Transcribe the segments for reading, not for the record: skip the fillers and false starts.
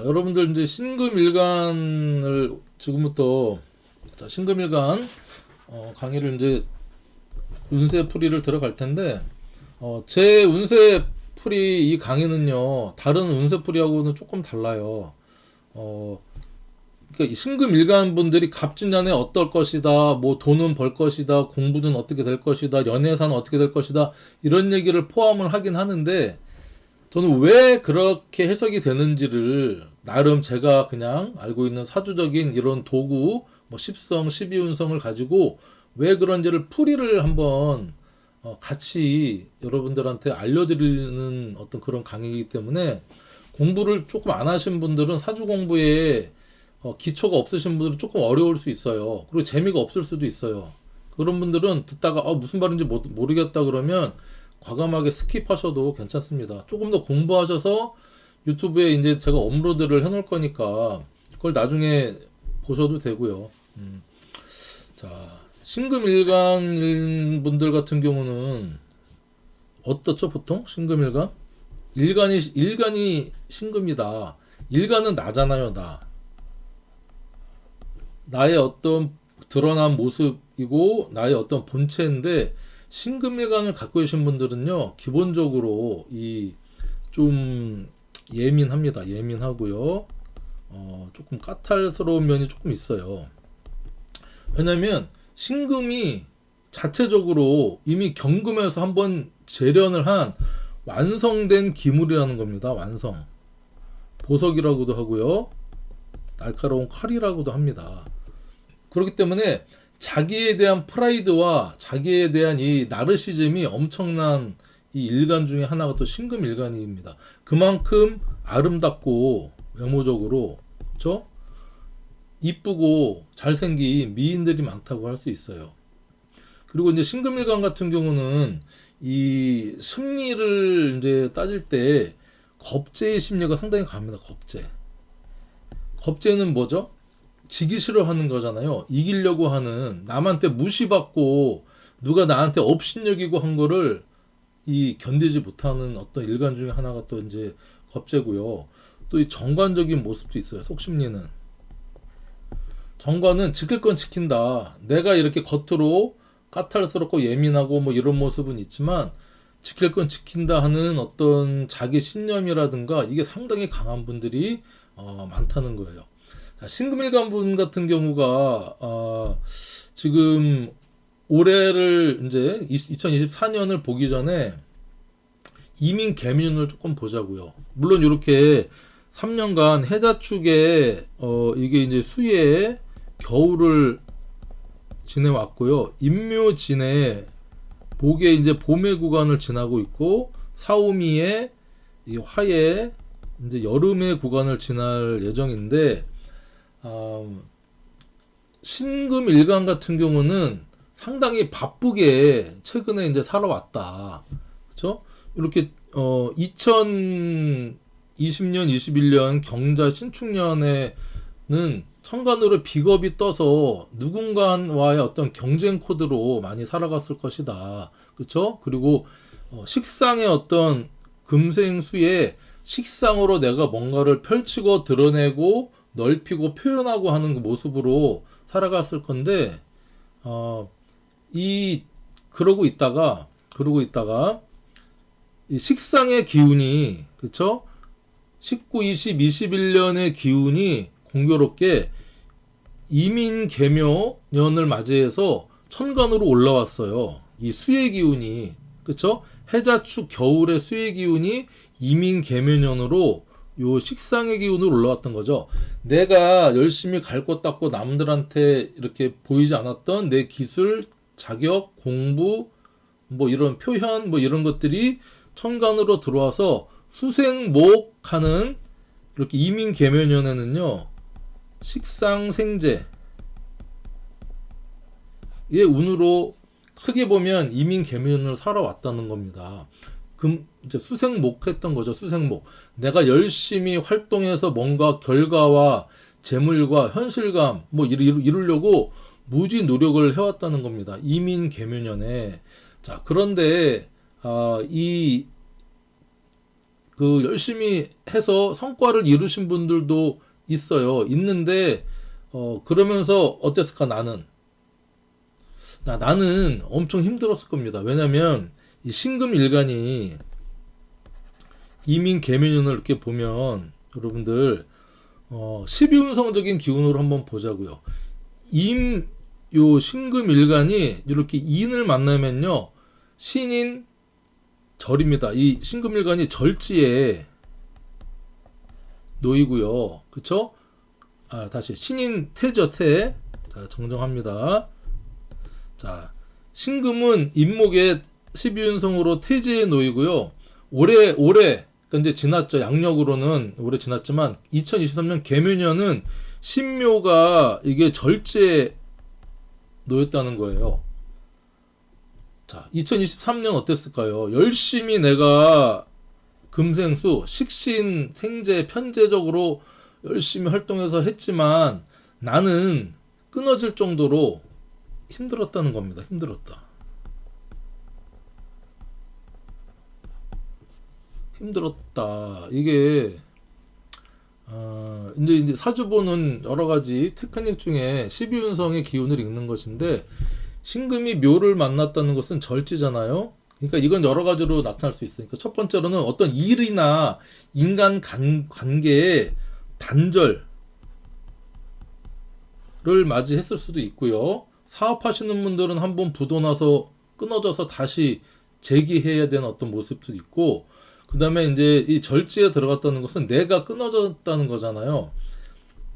여러분들 이제 신금일간을 지금부터 신금일간 강의를 이제 운세풀이를 들어갈 텐데 제 운세풀이 이 강의는요 다른 운세풀이하고는 조금 달라요. 그러니까 신금일간 분들이 갑진년에 어떨 것이다, 뭐 돈은 벌 것이다, 공부는 어떻게 될 것이다, 연애사는 어떻게 될 것이다 이런 얘기를 포함을 하긴 하는데 저는 왜 그렇게 해석이 되는지를 나름 제가 그냥 알고 있는 사주적인 이런 도구, 뭐 십성, 십이운성을 가지고 왜 그런지를 풀이를 한번 같이 여러분들한테 알려드리는 어떤 그런 강의이기 때문에 공부를 조금 안 하신 분들은 사주 공부에 기초가 없으신 분들은 조금 어려울 수 있어요. 그리고 재미가 없을 수도 있어요. 그런 분들은 듣다가 무슨 말인지 모르겠다 그러면 과감하게 스킵하셔도 괜찮습니다. 조금 더 공부하셔서 유튜브에 이제 제가 업로드를 해놓을 거니까 그걸 나중에 보셔도 되고요. 자, 신금일간 분들 같은 경우는 어떻죠, 보통? 신금일간? 일간이 신금이다. 일간은 나잖아요, 나. 나의 어떤 드러난 모습이고 나의 어떤 본체인데 신금일간을 갖고 계신 분들은요 기본적으로 이 좀 예민합니다. 예민하고요. 조금 까탈스러운 면이 조금 있어요. 왜냐면 신금이 자체적으로 이미 경금에서 한번 재련을 한 완성된 기물이라는 겁니다. 완성. 보석이라고도 하고요. 날카로운 칼이라고도 합니다. 그렇기 때문에 자기에 대한 프라이드와 자기에 대한 이 나르시즘이 엄청난 이 일간 중에 하나가 또 신금일간입니다. 그만큼 아름답고 외모적으로 그렇죠? 이쁘고 잘생긴 미인들이 많다고 할 수 있어요. 그리고 이제 신금일간 같은 경우는 이 심리를 이제 따질 때 겁재의 심리가 상당히 강합니다. 겁재는 뭐죠? 지기 싫어하는 거잖아요. 이기려고 하는 남한테 무시받고 누가 나한테 업신여기고 한 거를 이 견디지 못하는 어떤 일간 중에 하나가 또 이제 겁재고요. 또 이 정관적인 모습도 있어요. 속심리는 정관은 지킬 건 지킨다. 내가 이렇게 겉으로 까탈스럽고 예민하고 뭐 이런 모습은 있지만 지킬 건 지킨다 하는 어떤 자기 신념이라든가 이게 상당히 강한 분들이 많다는 거예요. 신금일간 분 같은 경우가 지금 올해를 이제 2024년을 보기 전에 이민 개민운을 조금 보자고요. 물론 이렇게 3년간 해자축에 이게 이제 수의 겨울을 지내왔고요. 임묘진에 목에 이제 봄의 구간을 지나고 있고 사오미에 이 화에 이제 여름의 구간을 지날 예정인데 신금일간 같은 경우는 상당히 바쁘게 최근에 이제 살아왔다. 그렇죠? 이렇게 2020년, 21년 경자 신축년에는 천간으로 비겁이 떠서 누군가와의 어떤 경쟁 코드로 많이 살아갔을 것이다. 그렇죠? 그리고 식상의 어떤 금생수에 식상으로 내가 뭔가를 펼치고 드러내고 넓히고 표현하고 하는 그 모습으로 살아갔을 건데 그러고 있다가 이 식상의 기운이 그쵸? 19, 20, 21년의 기운이 공교롭게 이민 개묘년을 맞이해서 천간으로 올라왔어요. 이 수의 기운이 그쵸? 해자축 겨울의 수의 기운이 이민 개묘년으로 요 식상의 기운으로 올라왔던 거죠. 내가 열심히 갈 곳 닦고 남들한테 이렇게 보이지 않았던 내 기술, 자격, 공부, 뭐 이런 표현, 뭐 이런 것들이 천간으로 들어와서 수생목하는 이렇게 이민 개묘년에는요 식상생재 의 운으로 크게 보면 이민 개묘년을 살아왔다는 겁니다. 이제 수생목했던 거죠. 수생목. 내가 열심히 활동해서 뭔가 결과와 재물과 현실감 뭐 이루려고 무지 노력을 해왔다는 겁니다. 이민 개묘년에. 자, 그런데 이 그 열심히 해서 성과를 이루신 분들도 있어요. 있는데 그러면서 어땠을까 나는? 나는 엄청 힘들었을 겁니다. 왜냐면 이 신금일간이 이민 개묘년을 이렇게 보면 여러분들 12운성적인 기운으로 한번 보자고요. 요 신금일간이 이렇게 인을 만나면요 신인 절입니다. 이 신금일간이 절지에 놓이고요. 그쵸? 다시 신인 태죠 태. 자, 정정합니다. 자, 신금은 인목의 12운성으로 태지에 놓이고요. 올해 그러니까 이제 지났죠. 양력으로는 올해 지났지만 2023년 개묘년은 신묘가 이게 절지에 놓였다는 거예요. 자, 2023년 어땠을까요? 열심히 내가 금생수, 식신, 생재, 편재적으로 열심히 활동해서 했지만 나는 끊어질 정도로 힘들었다는 겁니다. 힘들었다. 이게 이제 사주보는 여러 가지 테크닉 중에 12운성의 기운을 읽는 것인데 신금이 묘를 만났다는 것은 절지잖아요. 그러니까 이건 여러 가지로 나타날 수 있으니까 첫 번째로는 어떤 일이나 인간 관계의 단절을 맞이했을 수도 있고요. 사업하시는 분들은 한번 부도나서 끊어져서 다시 재기해야 되는 어떤 모습도 있고, 그 다음에 이제 이 절지에 들어갔다는 것은 내가 끊어졌다는 거잖아요.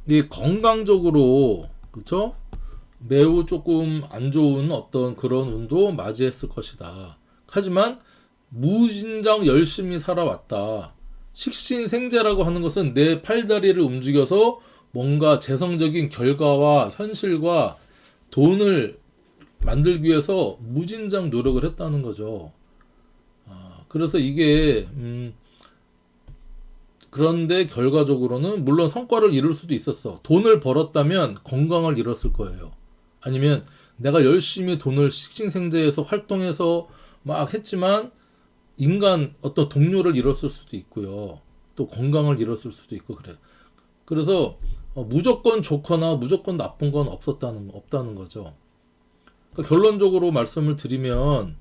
이 건강적으로, 그쵸? 매우 조금 안 좋은 어떤 그런 운도 맞이했을 것이다. 하지만 무진장 열심히 살아왔다. 식신생재라고 하는 것은 내 팔다리를 움직여서 뭔가 재성적인 결과와 현실과 돈을 만들기 위해서 무진장 노력을 했다는 거죠. 그래서 이게 그런데 결과적으로는 물론 성과를 이룰 수도 있었어. 돈을 벌었다면 건강을 잃었을 거예요. 아니면 내가 열심히 돈을 식신생재에서 활동해서 막 했지만 인간 어떤 동료를 잃었을 수도 있고요. 또 건강을 잃었을 수도 있고 그래. 그래서 무조건 좋거나 무조건 나쁜 건 없다는 거죠. 그러니까 결론적으로 말씀을 드리면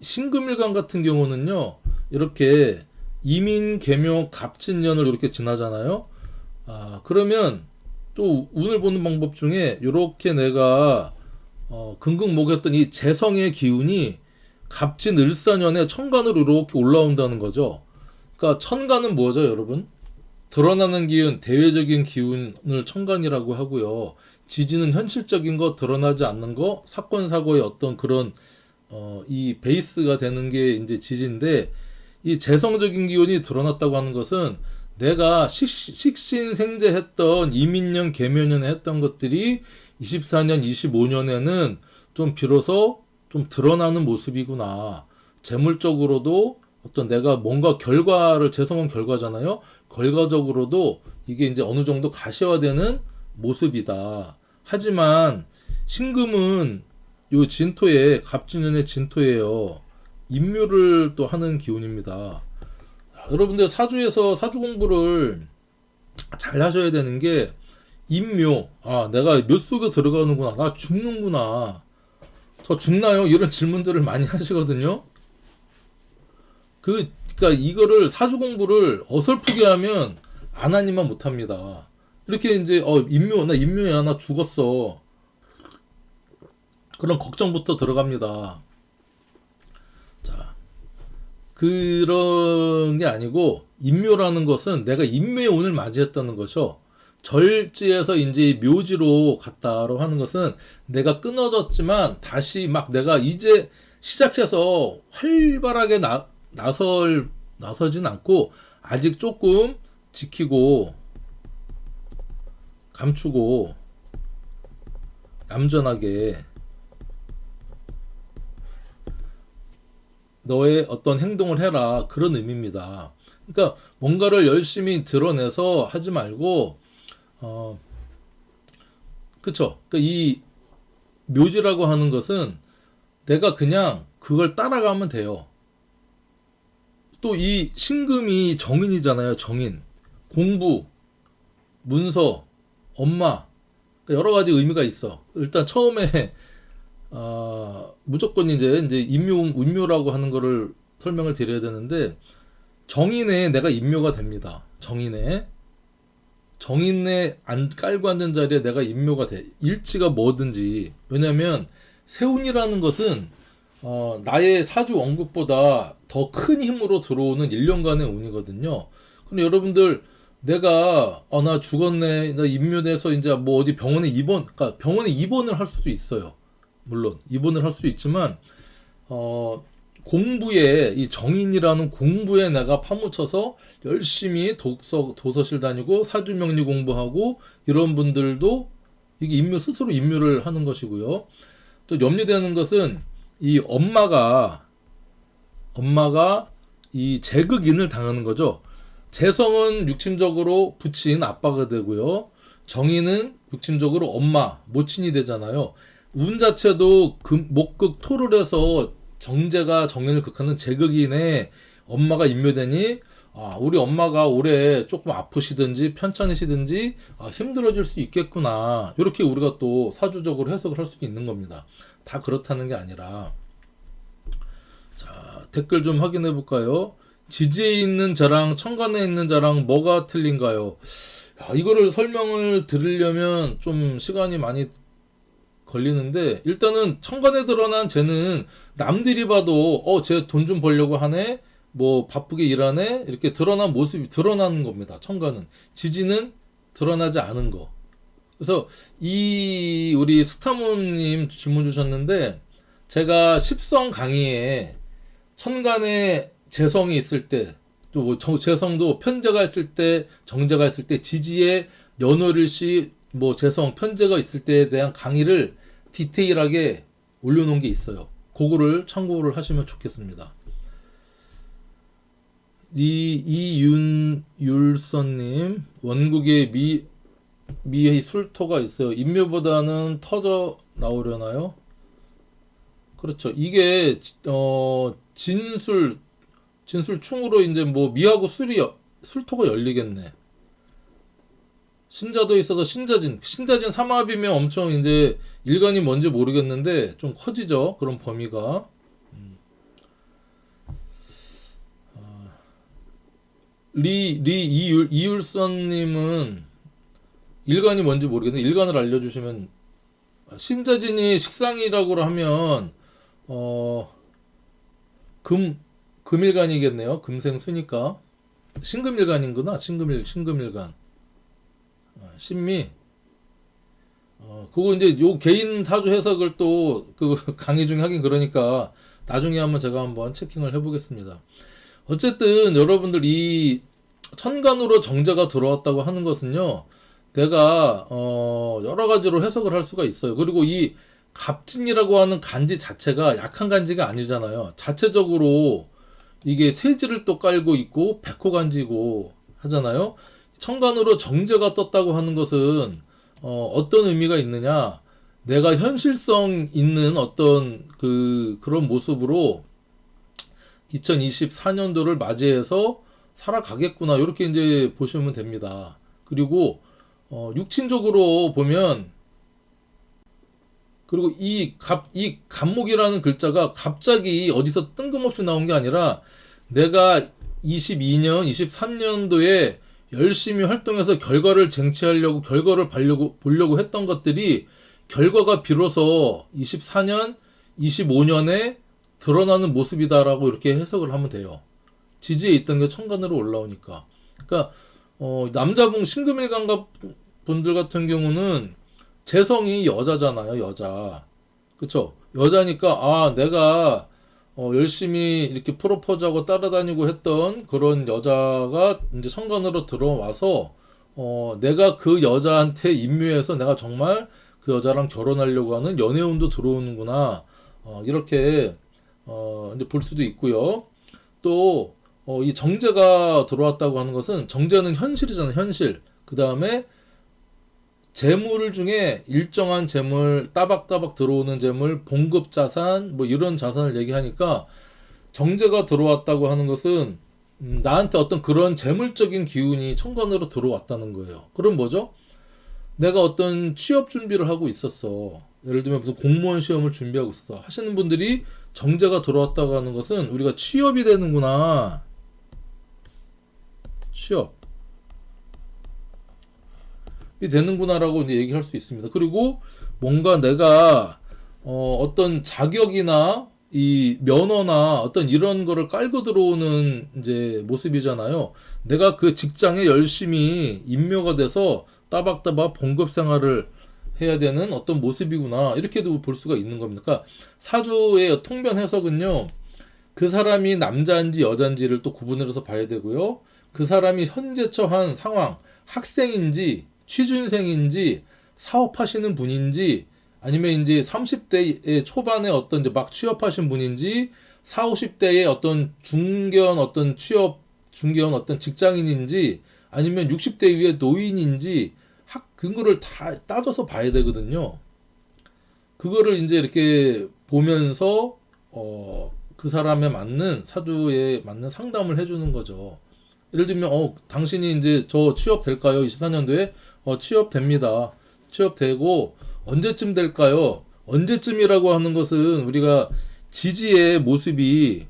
신금일간 같은 경우는요. 이렇게 이민, 개묘, 갑진년을 이렇게 지나잖아요. 그러면 또 운을 보는 방법 중에 이렇게 내가 긍긍목였던 이 재성의 기운이 갑진 을사년에 천간으로 이렇게 올라온다는 거죠. 그러니까 천간은 뭐죠, 여러분? 드러나는 기운, 대외적인 기운을 천간이라고 하고요. 지지는 현실적인 거, 드러나지 않는 거, 사건 사고의 어떤 그런 이 베이스가 되는 게 이제 지지인데, 이 재성적인 기운이 드러났다고 하는 것은 내가 식신생재했던 이민년, 개묘년에 했던 것들이 24년, 25년에는 좀 비로소 좀 드러나는 모습이구나. 재물적으로도 어떤 내가 뭔가 결과를, 재성은 결과잖아요. 결과적으로도 이게 이제 어느 정도 가시화되는 모습이다. 하지만 신금은 요 진토에, 갑진년의 진토예요. 인묘를 또 하는 기운입니다. 여러분들 사주에서 사주 공부를 잘 하셔야 되는 게 인묘. 내가 묘 속에 들어가는구나. 나 죽는구나. 저 죽나요? 이런 질문들을 많이 하시거든요. 그러니까 이거를 사주 공부를 어설프게 하면 안 하니만 못합니다. 이렇게 이제 나 인묘야, 나 죽었어. 그런 걱정부터 들어갑니다. 자, 그런 게 아니고 인묘라는 것은 내가 인묘의 운을 맞이했다는 것이요. 절지에서 이제 묘지로 갔다라고 하는 것은 내가 끊어졌지만 다시 막 내가 이제 시작해서 활발하게 나서진 않고 아직 조금 지키고 감추고 얌전하게 너의 어떤 행동을 해라, 그런 의미입니다. 그러니까 뭔가를 열심히 드러내서 하지 말고 그쵸? 그러니까 이 묘지라고 하는 것은 내가 그냥 그걸 따라가면 돼요. 또 이 신금이 정인이잖아요. 정인. 공부, 문서, 엄마. 그러니까 여러 가지 의미가 있어. 일단 처음에 무조건 이제 인묘라고 하는 거를 설명을 드려야 되는데, 정인에 내가 인묘가 됩니다. 정인에 깔고 앉은 자리에 내가 인묘가 돼. 일지가 뭐든지. 왜냐면 세운이라는 것은 나의 사주 원국보다 더 큰 힘으로 들어오는 1년간의 운이거든요. 그럼 여러분들, 내가 나 죽었네, 나 인묘돼서 이제 뭐 어디 병원에 그러니까 병원에 입원을 할 수도 있어요. 물론 입원을 할 수도 있지만 공부에, 이 정인이라는 공부에 내가 파묻혀서 열심히 도서실 다니고 사주명리 공부하고 이런 분들도 이게 스스로 인묘를 하는 것이고요. 또 염려되는 것은 이 엄마가 이 제극인을 당하는 거죠. 재성은 육친적으로 부친 아빠가 되고요. 정인은 육친적으로 엄마, 모친이 되잖아요. 운 자체도 목극 토를 해서 정제가 정인을 극하는 제극인의 엄마가 인묘되니 우리 엄마가 올해 조금 아프시든지 편찮으시든지 힘들어질 수 있겠구나. 이렇게 우리가 또 사주적으로 해석을 할 수 있는 겁니다. 다 그렇다는 게 아니라. 자, 댓글 좀 확인해 볼까요? 지지에 있는 자랑, 천간에 있는 자랑 뭐가 틀린가요? 이거를 설명을 드리려면 좀 시간이 많이 걸리는데, 일단은 천간에 드러난 쟤는 남들이 봐도 쟤 돈 좀 벌려고 하네, 뭐 바쁘게 일하네, 이렇게 드러난 모습이 드러나는 겁니다. 천간은. 지지는 드러나지 않은 거. 그래서 우리 스타모님 질문 주셨는데, 제가 십성 강의에 천간에 재성이 있을 때, 또 뭐 재성도 편재가 있을 때, 정재가 있을 때, 지지에 연월일시 뭐 재성 편재가 있을 때에 대한 강의를 디테일하게 올려놓은 게 있어요. 그거를 참고를 하시면 좋겠습니다. 이윤율선님, 원국에 미의 술토가 있어요. 인묘보다는 터져 나오려나요? 그렇죠. 이게 진술충으로 이제 뭐 미하고 술토가 열리겠네. 신자도 있어서 신자진 삼합이면 엄청 이제 일간이 뭔지 모르겠는데 좀 커지죠. 그런 범위가. 이율선님은 일간이 뭔지 모르겠는데 일간을 알려주시면, 신자진이 식상이라고 하면 금일간이겠네요. 금생수니까 신금일간인구나. 신금일간. 신미. 그거 이제 요 개인 사주 해석을 또 그 강의 중에 하긴 그러니까 나중에 제가 한번 체킹을 해보겠습니다. 어쨌든 여러분들, 이 천간으로 정제가 들어왔다고 하는 것은요, 내가 여러 가지로 해석을 할 수가 있어요. 그리고 이 갑진이라고 하는 간지 자체가 약한 간지가 아니잖아요. 자체적으로 이게 세지를 또 깔고 있고 백호간지고 하잖아요. 천간으로 정제가 떴다고 하는 것은 어떤 의미가 있느냐, 내가 현실성 있는 어떤 그런 모습으로 2024년도를 맞이해서 살아가겠구나, 이렇게 이제 보시면 됩니다. 그리고 육친적으로 보면, 그리고 이 갑목이라는 글자가 갑자기 어디서 뜬금없이 나온 게 아니라, 내가 22년, 23년도에 열심히 활동해서 결과를 쟁취하려고, 결과를 보려고 했던 것들이 결과가 비로소 24년, 25년에 드러나는 모습이다라고 이렇게 해석을 하면 돼요. 지지에 있던 게 천간으로 올라오니까. 그러니까 남자분 신금일간 분들 같은 경우는 재성이 여자잖아요. 여자. 그쵸? 여자니까 내가 열심히 이렇게 프로포즈하고 따라다니고 했던 그런 여자가 이제 천간으로 들어와서 내가 그 여자한테 인묘해서 내가 정말 그 여자랑 결혼하려고 하는 연애운도 들어오는구나, 이렇게 이제 볼 수도 있고요. 또 이 정제가 들어왔다고 하는 것은, 정제는 현실이잖아요. 현실. 그 다음에 재물 중에 일정한 재물, 따박따박 들어오는 재물, 봉급 자산, 뭐 이런 자산을 얘기하니까, 정제가 들어왔다고 하는 것은 나한테 어떤 그런 재물적인 기운이 천간으로 들어왔다는 거예요. 그럼 뭐죠? 내가 어떤 취업 준비를 하고 있었어. 예를 들면 무슨 공무원 시험을 준비하고 있었어. 하시는 분들이 정제가 들어왔다고 하는 것은 우리가 취업이 되는구나. 취업이 되는구나라고 이제 얘기할 수 있습니다. 그리고 뭔가 내가 어떤 자격이나 이 면허나 어떤 이런 거를 깔고 들어오는 이제 모습이잖아요. 내가 그 직장에 열심히 임묘가 돼서 따박따박 봉급 생활을 해야 되는 어떤 모습이구나. 이렇게도 볼 수가 있는 겁니다. 그러니까 사주의 통변 해석은요. 그 사람이 남자인지 여자인지를 또 구분해서 봐야 되고요. 그 사람이 현재 처한 상황, 학생인지 취준생인지 사업하시는 분인지 아니면 이제 30대 초반에 어떤 이제 막 취업하신 분인지 4, 50대의 어떤 중견 어떤 취업 중견 어떤 직장인인지 아니면 60대 이후의 노인인지 그거를 다 따져서 봐야 되거든요. 그거를 이제 이렇게 보면서 그 사람에 맞는 사주에 맞는 상담을 해주는 거죠. 예를 들면 당신이 이제 저 취업 될까요? 24년도에 취업됩니다. 취업되고 언제쯤 될까요? 언제쯤이라고 하는 것은 우리가 지지의 모습이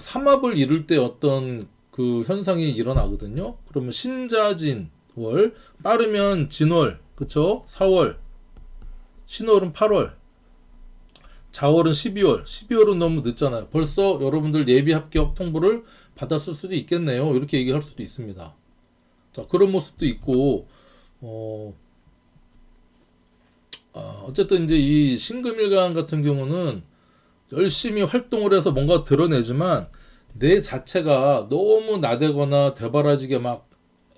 삼합을 이룰 때 어떤 그 현상이 일어나거든요. 그러면 신자진 월, 빠르면 진월, 그쵸? 4월, 신월은 8월, 자월은 12월, 12월은 너무 늦잖아요. 벌써 여러분들 예비 합격 통보를 받았을 수도 있겠네요. 이렇게 얘기할 수도 있습니다. 자, 그런 모습도 있고, 어쨌든 이제 이 신금일간 같은 경우는 열심히 활동을 해서 뭔가 드러내지만 내 자체가 너무 나대거나 되바라지게 막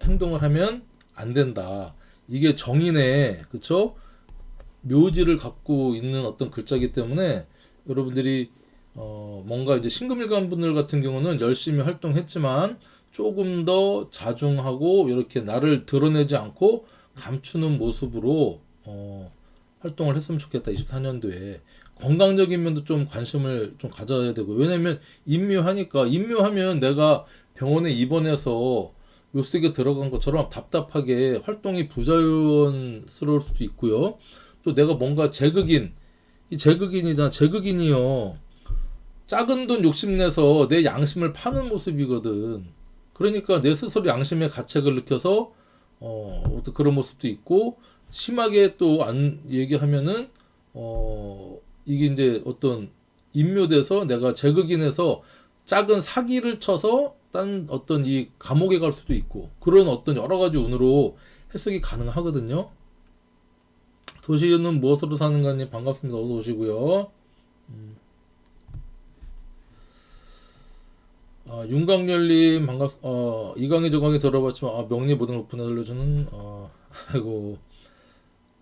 행동을 하면 안 된다. 이게 정인의 그쵸? 묘지를 갖고 있는 어떤 글자이기 때문에 여러분들이 뭔가 이제 신금일간 분들 같은 경우는 열심히 활동했지만 조금 더 자중하고 이렇게 나를 드러내지 않고 감추는 모습으로 활동을 했으면 좋겠다. 24년도에 건강적인 면도 좀 관심을 좀 가져야 되고 왜냐면 임묘하면 내가 병원에 입원해서 요식에 들어간 것처럼 답답하게 활동이 부자연스러울 수도 있고요. 또 내가 뭔가 제극인이요. 작은 돈 욕심내서 내 양심을 파는 모습이거든. 그러니까 내 스스로 양심의 가책을 느껴서 어떤 그런 모습도 있고 심하게 또 안 얘기하면은 이게 이제 어떤 인묘돼서 내가 제극인에서 작은 사기를 쳐서 딴 어떤 이 감옥에 갈 수도 있고 그런 어떤 여러 가지 운으로 해석이 가능하거든요. 도시는 무엇으로 사는가님 반갑습니다. 어서 오시고요. 윤광열님 이강희 저강희 들어봤지만 명리 모든 오픈에 들려주는 아이고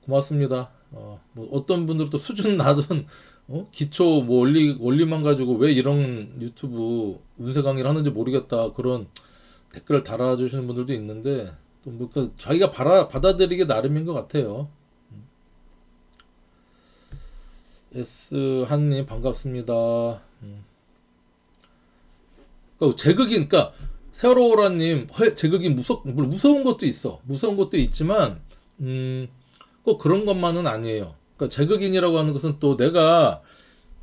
고맙습니다. 뭐 어떤 분들은 또 수준 낮은 기초 뭐 원리만 가지고 왜 이런 유튜브 운세 강의를 하는지 모르겠다 그런 댓글을 달아주시는 분들도 있는데 또 뭐 자기가 받아들이기 나름인 것 같아요. S 한님 반갑습니다. 그러니까 그러니까 세월호라님 제극인 무서운 것도 있어. 무서운 것도 있지만 꼭 그런 것만은 아니에요. 그러니까 제극인이라고 하는 것은 또 내가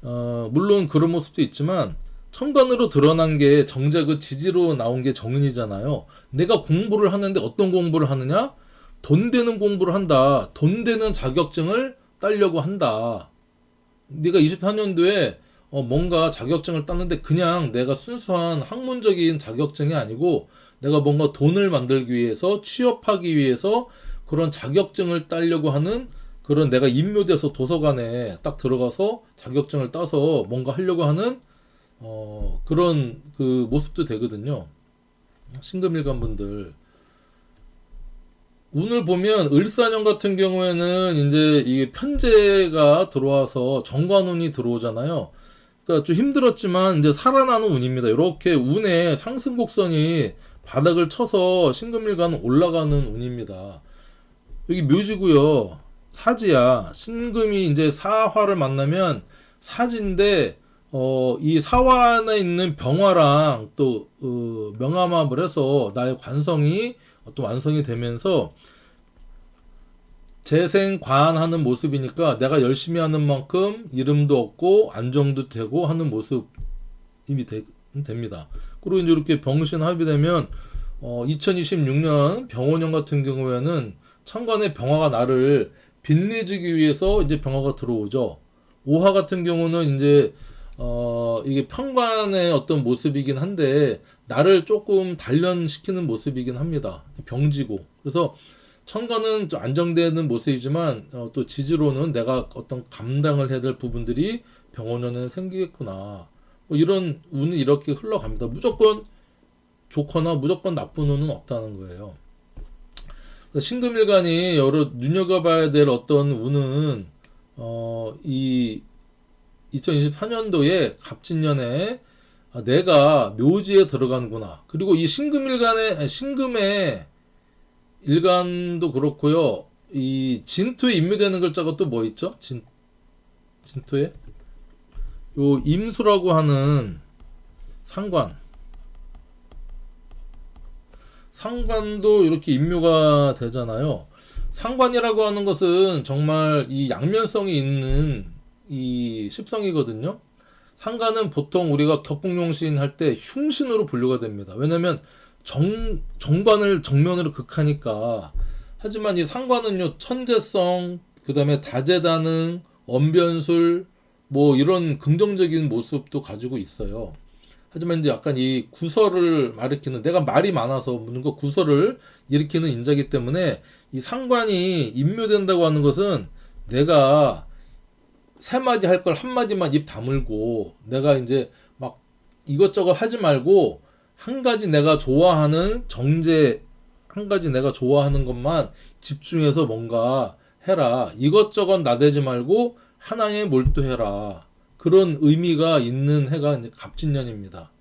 물론 그런 모습도 있지만 천간으로 드러난 게 정제 그 지지로 나온 게 정인이잖아요. 내가 공부를 하는데 어떤 공부를 하느냐? 돈 되는 공부를 한다. 돈 되는 자격증을 따려고 한다. 네가 24년도에 뭔가 자격증을 땄는데 그냥 내가 순수한 학문적인 자격증이 아니고 내가 뭔가 돈을 만들기 위해서 취업하기 위해서 그런 자격증을 따려고 하는 그런 내가 임묘돼서 도서관에 딱 들어가서 자격증을 따서 뭔가 하려고 하는 그런 그 모습도 되거든요. 신금일간 분들 운을 보면 을사년 같은 경우에는 이제 이게 편제가 들어와서 정관운이 들어오잖아요. 그러니까 좀 힘들었지만 이제 살아나는 운입니다. 이렇게 운의 상승 곡선이 바닥을 쳐서 신금일간은 올라가는 운입니다. 여기 묘지고요. 사지야. 신금이 이제 사화를 만나면 사지인데 이 사환에 있는 병화랑 또 명암합을 해서 나의 관성이 또 완성이 되면서 재생관하는 모습이니까 내가 열심히 하는 만큼 이름도 얻고 안정도 되고 하는 모습이 됩니다. 그리고 이제 이렇게 병신합이 되면 2026년 병원년 같은 경우에는 천간에 병화가 나를 빛내주기 위해서 이제 병화가 들어오죠. 오화 같은 경우는 이제 이게 편관의 어떤 모습이긴 한데 나를 조금 단련시키는 모습이긴 합니다. 병지고. 그래서 천간은 좀 안정되는 모습이지만 또 지지로는 내가 어떤 감당을 해야 될 부분들이 병원년에 생기겠구나. 뭐 이런 운이 이렇게 흘러갑니다. 무조건 좋거나 무조건 나쁜 운은 없다는 거예요. 신금일간이 여러 눈여겨봐야 될 어떤 운은 이 2024년도에 갑진년에 내가 묘지에 들어가는구나. 그리고 이 신금의 일간도 그렇고요. 이 진토에 임묘되는 글자가 또 뭐 있죠? 진토에 요 임수라고 하는 상관도 이렇게 임묘가 되잖아요. 상관이라고 하는 것은 정말 이 양면성이 있는 이 십성이거든요. 상관은 보통 우리가 격국용신 할 때 흉신으로 분류가 됩니다. 왜냐면 정관을 정면으로 극하니까. 하지만 이 상관은요, 천재성, 그 다음에 다재다능, 언변술, 뭐 이런 긍정적인 모습도 가지고 있어요. 하지만 이제 약간 이 구설을 일으키는, 내가 말이 많아서 뭔가 구설을 일으키는 인자이기 때문에 이 상관이 임묘된다고 하는 것은 내가 세 마디 할 걸 한 마디만 입 다물고 내가 이제 막 이것저것 하지 말고 한 가지 내가 좋아하는 한 가지 내가 좋아하는 것만 집중해서 뭔가 해라. 이것저것 나대지 말고 하나에 몰두해라. 그런 의미가 있는 해가 이제 갑진년입니다.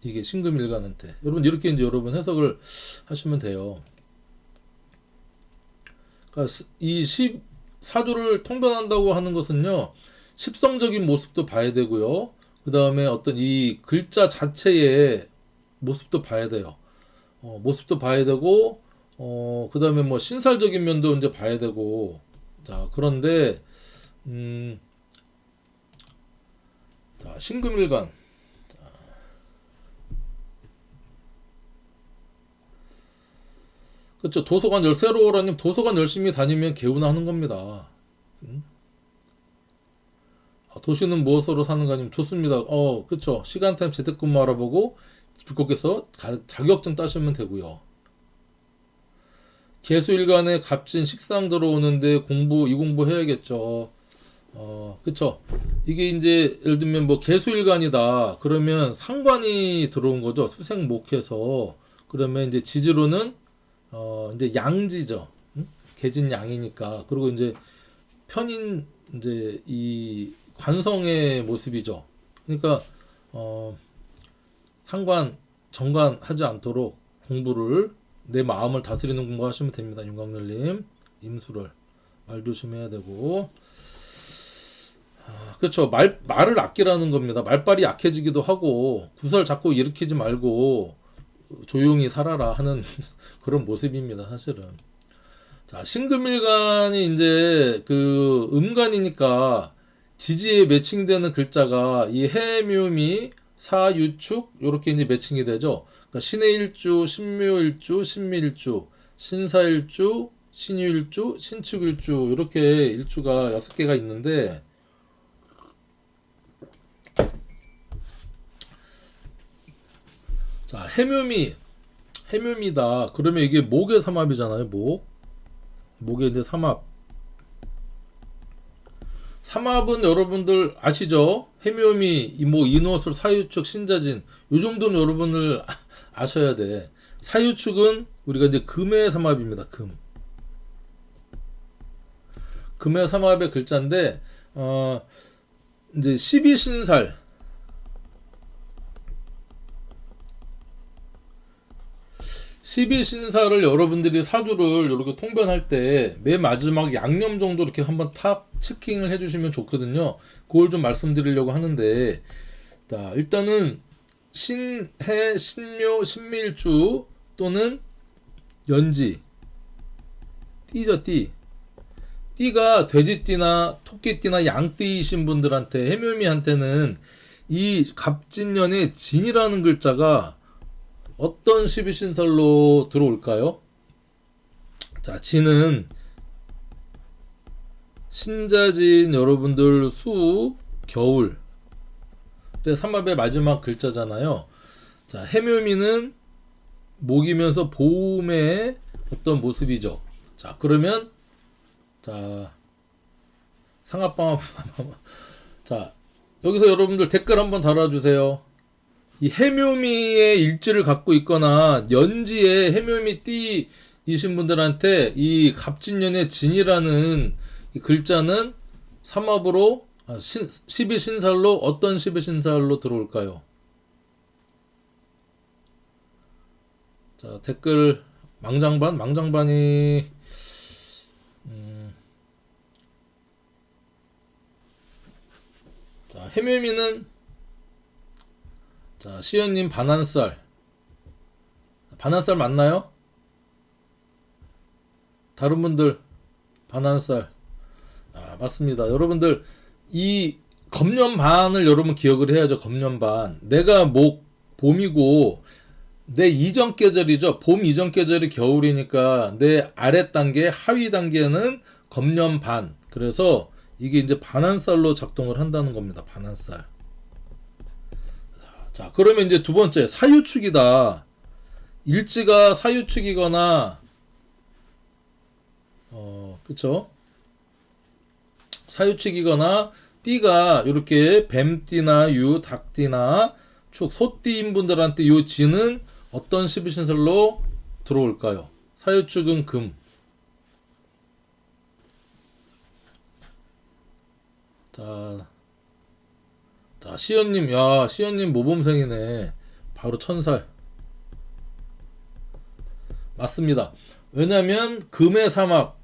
이게 신금일간한테. 여러분 이렇게 이제 여러분 해석을 하시면 돼요. 그러니까 이 14주를 통변한다고 하는 것은요. 십성적인 모습도 봐야 되고요. 그 다음에 어떤 이 글자 자체의 모습도 봐야 돼요. 모습도 봐야 되고, 그 다음에 뭐 신살적인 면도 이제 봐야 되고, 자, 그런데, 자, 신금일간. 그렇죠. 도서관 세로오라님 도서관 열심히 다니면 개운하 하는 겁니다. 도시는 무엇으로 사는가님 좋습니다. 그렇죠. 시간타임 재택근무 알아보고 불꽃께서 자격증 따시면 되고요. 개수일간에 갑진 식상 들어오는데 이 공부 해야겠죠. 그쵸. 이게 이제 예를 들면 뭐 개수일간이다. 그러면 상관이 들어온 거죠. 수생목해서. 그러면 이제 지지로는 이제 양지죠. 응? 개진 양이니까. 그리고 이제 편인 이제 이 관성의 모습이죠. 그러니까 상관 정관 하지 않도록 공부를 내 마음을 다스리는 공부 하시면 됩니다. 윤광열님 임수를 말 조심해야 되고 그렇죠. 말을 아끼라는 겁니다. 말빨이 약해지기도 하고 구설 자꾸 일으키지 말고 조용히 살아라 하는 그런 모습입니다. 사실은. 자, 신금일간이 이제 그 음간이니까 지지에 매칭되는 글자가 이 해묘미, 사유축 이렇게 이제 매칭이 되죠. 그러니까 신의 일주, 신묘일주, 신미일주, 신사일주, 신유일주, 신축일주 이렇게 일주가 6개가 있는데 자, 해묘미다. 그러면 이게 목의 삼합이잖아요. 목의 이제 삼합. 삼합은 여러분들 아시죠? 해묘미, 뭐 인호술, 사유축, 신자진. 요 정도는 여러분들 아셔야 돼. 사유축은 우리가 이제 금의 삼합입니다. 금의 삼합의 글자인데 이제 12신살. 12신사를 여러분들이 사주를 이렇게 통변할 때 맨 마지막 양념 정도 이렇게 한번 탁 체킹을 해주시면 좋거든요. 그걸 좀 말씀드리려고 하는데, 자, 일단은 신해, 신묘, 신밀주 또는 연지, 띠죠, 띠. 띠가 돼지띠나 토끼띠나 양띠이신 분들한테, 해묘미한테는 이 갑진년의 진이라는 글자가 어떤 12신설로 들어올까요? 자, 진은 신자진 여러분들 수, 겨울. 삼합의 마지막 글자잖아요. 자, 해묘미는 목이면서 봄의 어떤 모습이죠. 자, 그러면 자, 상합방합. 자, 여기서 여러분들 댓글 한번 달아주세요. 이 해묘미의 일지를 갖고 있거나 연지의 해묘미 띠이신 분들한테 이 갑진년의 진이라는 이 글자는 삼합으로 12신살로 어떤 12신살로 들어올까요? 자, 댓글 망장반이 자, 해묘미는 자, 시연님 반한살 맞나요? 다른 분들 반한살. 아, 맞습니다. 여러분들 이 겁년반을 여러분 기억을 해야죠. 겁년반. 내가 봄이고 내 이전 계절이죠. 봄 이전 계절이 겨울이니까 내 아래 단계, 하위 단계는 겁년반. 그래서 이게 이제 반한살로 작동을 한다는 겁니다. 반한살. 자, 그러면 이제 두 번째 사유축이다. 일지가 사유축이거나 그쵸? 사유축이거나 띠가 이렇게 뱀띠나 닭띠나 축, 소띠인 분들한테 요 지는 어떤 12신설로 들어올까요? 사유축은 금. 자, 시연님, 야, 시연님 모범생이네. 바로 천살. 맞습니다. 왜냐면 금의 삼합,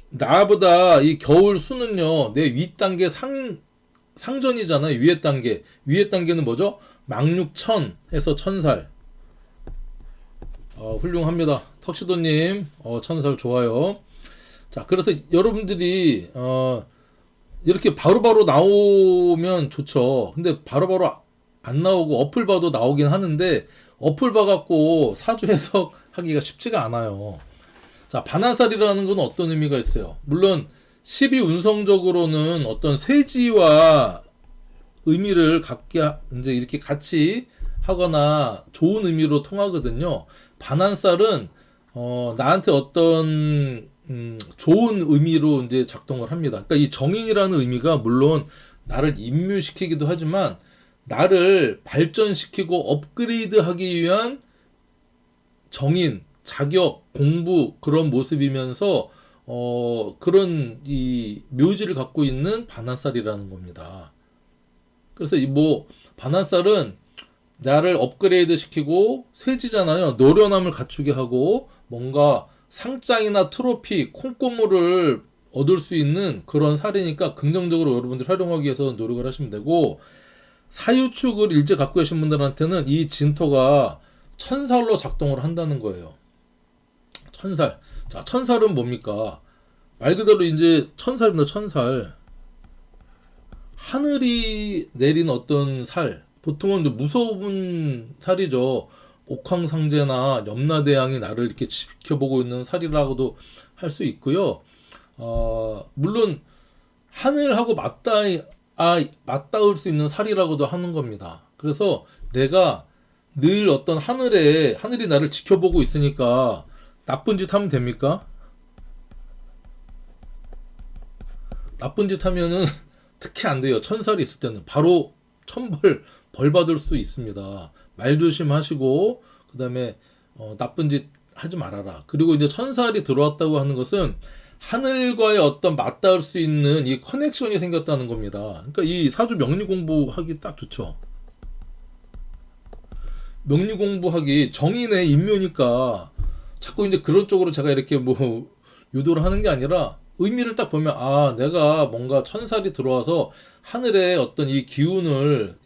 나보다 이 겨울 수는요, 내 윗단계 상전이잖아요. 위에 단계. 위에 단계는 뭐죠? 망육천 해서 천살. 훌륭합니다. 턱시도님, 천살 좋아요. 자, 그래서 여러분들이, 이렇게 바로바로 나오면 좋죠. 근데 바로바로 안 나오고 어플 봐도 나오긴 하는데, 어플 봐갖고 사주 해석하기가 쉽지가 않아요. 자, 반한살이라는 건 어떤 의미가 있어요? 물론 12운성적으로는 어떤 쇠지와 의미를 갖게 이제 이렇게 같이 하거나 좋은 의미로 통하거든요. 반한살은 나한테 어떤 좋은 의미로 이제 작동을 합니다. 그러니까 이 정인이라는 의미가 물론 나를 임뮤시키기도 하지만 나를 발전시키고 업그레이드하기 위한 정인, 자격, 공부 그런 모습이면서 그런 이 묘지를 갖고 있는 반한살이라는 겁니다. 그래서 이 반한살은 나를 업그레이드 시키고 쇠지잖아요. 노련함을 갖추게 하고 뭔가 상장이나 트로피, 콩고물을 얻을 수 있는 그런 살이니까 긍정적으로 여러분들 활용하기 위해서 노력을 하시면 되고, 사유축을 일제 갖고 계신 분들한테는 이 진토가 천살로 작동을 한다는 거예요. 천살. 자, 천살은 뭡니까? 말 그대로 이제 천살입니다. 천살. 하늘이 내린 어떤 살. 보통은 무서운 살이죠. 옥황상제나 염라대왕이 나를 이렇게 지켜보고 있는 살이라고도 할 수 있고요. 물론 하늘하고 맞닿을 수 있는 살이라고도 하는 겁니다. 그래서 내가 늘 어떤 하늘이 나를 지켜보고 있으니까 나쁜 짓 하면 됩니까? 나쁜 짓 하면은 특히 안 돼요. 천살이 있을 때는 바로 벌 받을 수 있습니다. 말 조심하시고 그다음에 나쁜 짓 하지 말아라. 그리고 이제 천살이 들어왔다고 하는 것은 하늘과의 어떤 맞닿을 수 있는 이 커넥션이 생겼다는 겁니다. 그러니까 이 사주 명리 공부하기 딱 좋죠. 명리 공부하기 정인의 인묘니까 자꾸 이제 그런 쪽으로 제가 이렇게 뭐 유도를 하는 게 아니라 의미를 딱 보면 아 내가 뭔가 천살이 들어와서 하늘의 어떤 이 기운을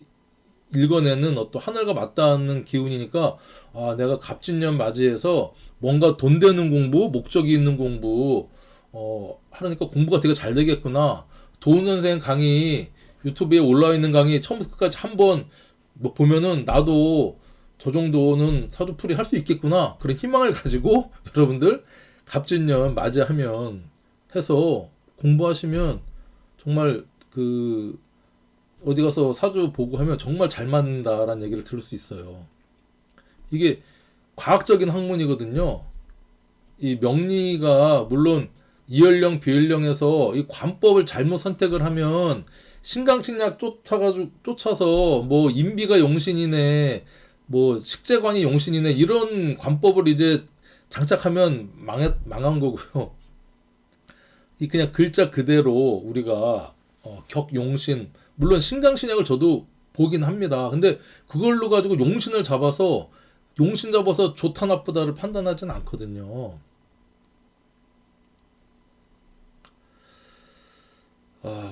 읽어내는 어떤 하늘과 맞닿는 기운이니까 아 내가 갑진년 맞이해서 뭔가 돈 되는 공부 목적이 있는 공부 하려니까 공부가 되게 잘 되겠구나. 도훈 선생 강의 유튜브에 올라와 있는 강의 처음부터 끝까지 한번 뭐 보면은 나도 저 정도는 사주풀이 할 수 있겠구나 그런 희망을 가지고 여러분들 갑진년 맞이하면 해서 공부하시면 정말 그 어디 가서 사주 보고 하면 정말 잘 맞는다라는 얘기를 들을 수 있어요. 이게 과학적인 학문이거든요. 이 명리가 물론 이연령 비연령에서 이 관법을 잘못 선택을 하면 신강식약 쫓아서 뭐 인비가 용신이네 뭐 식재관이 용신이네 이런 관법을 이제 장착하면 망한 거고요. 이 그냥 글자 그대로 우리가 격용신 물론 신강신약을 저도 보긴 합니다. 근데 그걸로 가지고 용신을 잡아서 용신 잡아서 좋다 나쁘다를 판단하진 않거든요.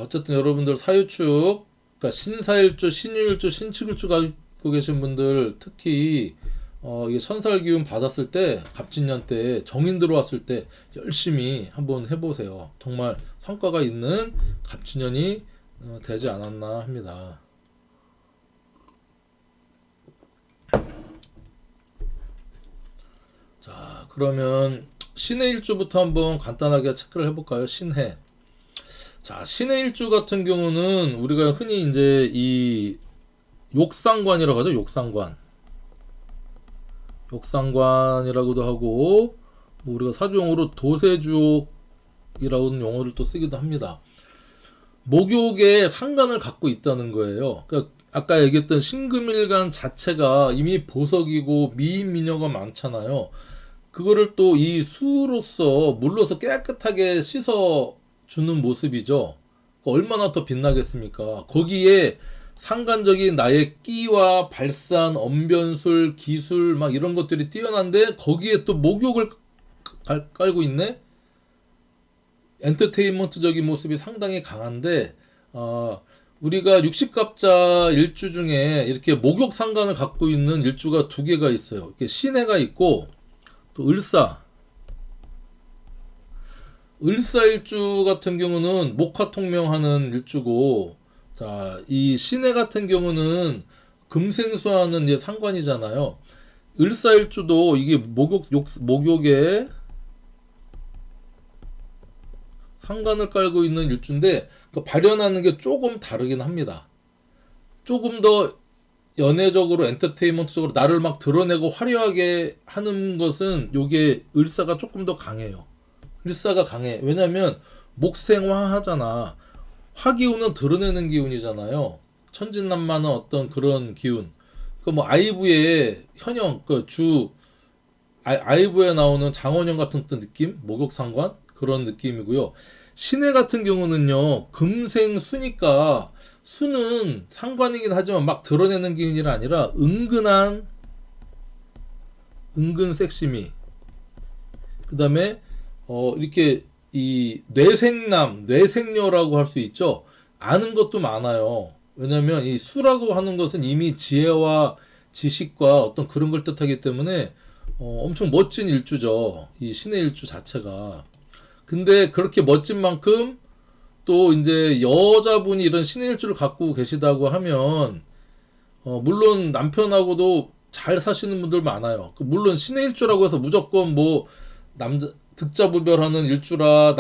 어쨌든 여러분들 사유축, 그러니까 신사일주, 신유일주, 신축일주 갖고 계신 분들 특히 이게 천살 기운 받았을 때 갑진년 때 정인 들어왔을 때 열심히 한번 해보세요. 정말 성과가 있는 갑진년이 되지 않았나 합니다. 자, 그러면 신의 일주부터 한번 간단하게 체크를 해볼까요? 신해. 자, 신의 일주 같은 경우는 우리가 흔히 이제 이 욕상관이라고 하죠. 욕상관이라고도 하고 뭐 우리가 사주용어로 도세주옥이라는 용어를 또 쓰기도 합니다. 목욕에 상관을 갖고 있다는 거예요. 그러니까 아까 얘기했던 신금일간 자체가 이미 보석이고 미인미녀가 많잖아요. 그거를 또 이 수로서 물로서 깨끗하게 씻어 주는 모습이죠. 얼마나 더 빛나겠습니까? 거기에 상관적인 나의 끼와 발산, 언변술, 기술 막 이런 것들이 뛰어난데 거기에 또 목욕을 깔고 있네. 엔터테인먼트적인 모습이 상당히 강한데 우리가 60갑자 일주 중에 이렇게 목욕 상관을 갖고 있는 일주가 두 개가 있어요. 이렇게 신해가 있고 또 을사일주 같은 경우는 목화통명하는 일주고, 자, 이 신해 같은 경우는 금생수하는 이제 상관이잖아요. 을사일주도 이게 목욕에 상관을 깔고 있는 일주인데, 그 발현하는 게 조금 다르긴 합니다. 조금 더 연애적으로 엔터테인먼트적으로 나를 막 드러내고 화려하게 하는 것은 요게 을사가 조금 더 강해요. 을사가 강해. 왜냐면 목생화 하잖아. 화기운은 드러내는 기운이잖아요. 천진난만한 어떤 그런 기운. 그 뭐 아이브의 현형 아이브에 나오는 장원영 같은 어떤 느낌? 목욕상관 그런 느낌이고요. 신해 같은 경우는요. 금생수니까 수는 상관이긴 하지만 막 드러내는 기운이 아니라 은근 섹시미. 그다음에 이렇게 이 뇌생녀라고 할 수 있죠. 아는 것도 많아요. 왜냐면 이 수라고 하는 것은 이미 지혜와 지식과 어떤 그런 걸 뜻하기 때문에 엄청 멋진 일주죠. 이 신의 일주 자체가. 근데 그렇게 멋진 만큼 또 이제 여자분이 이런 신의 일주를 갖고 계시다고 하면 물론 남편하고도 잘 사시는 분들 많아요. 물론 신의 일주라고 해서 무조건 뭐 남자 득자부별하는 일주라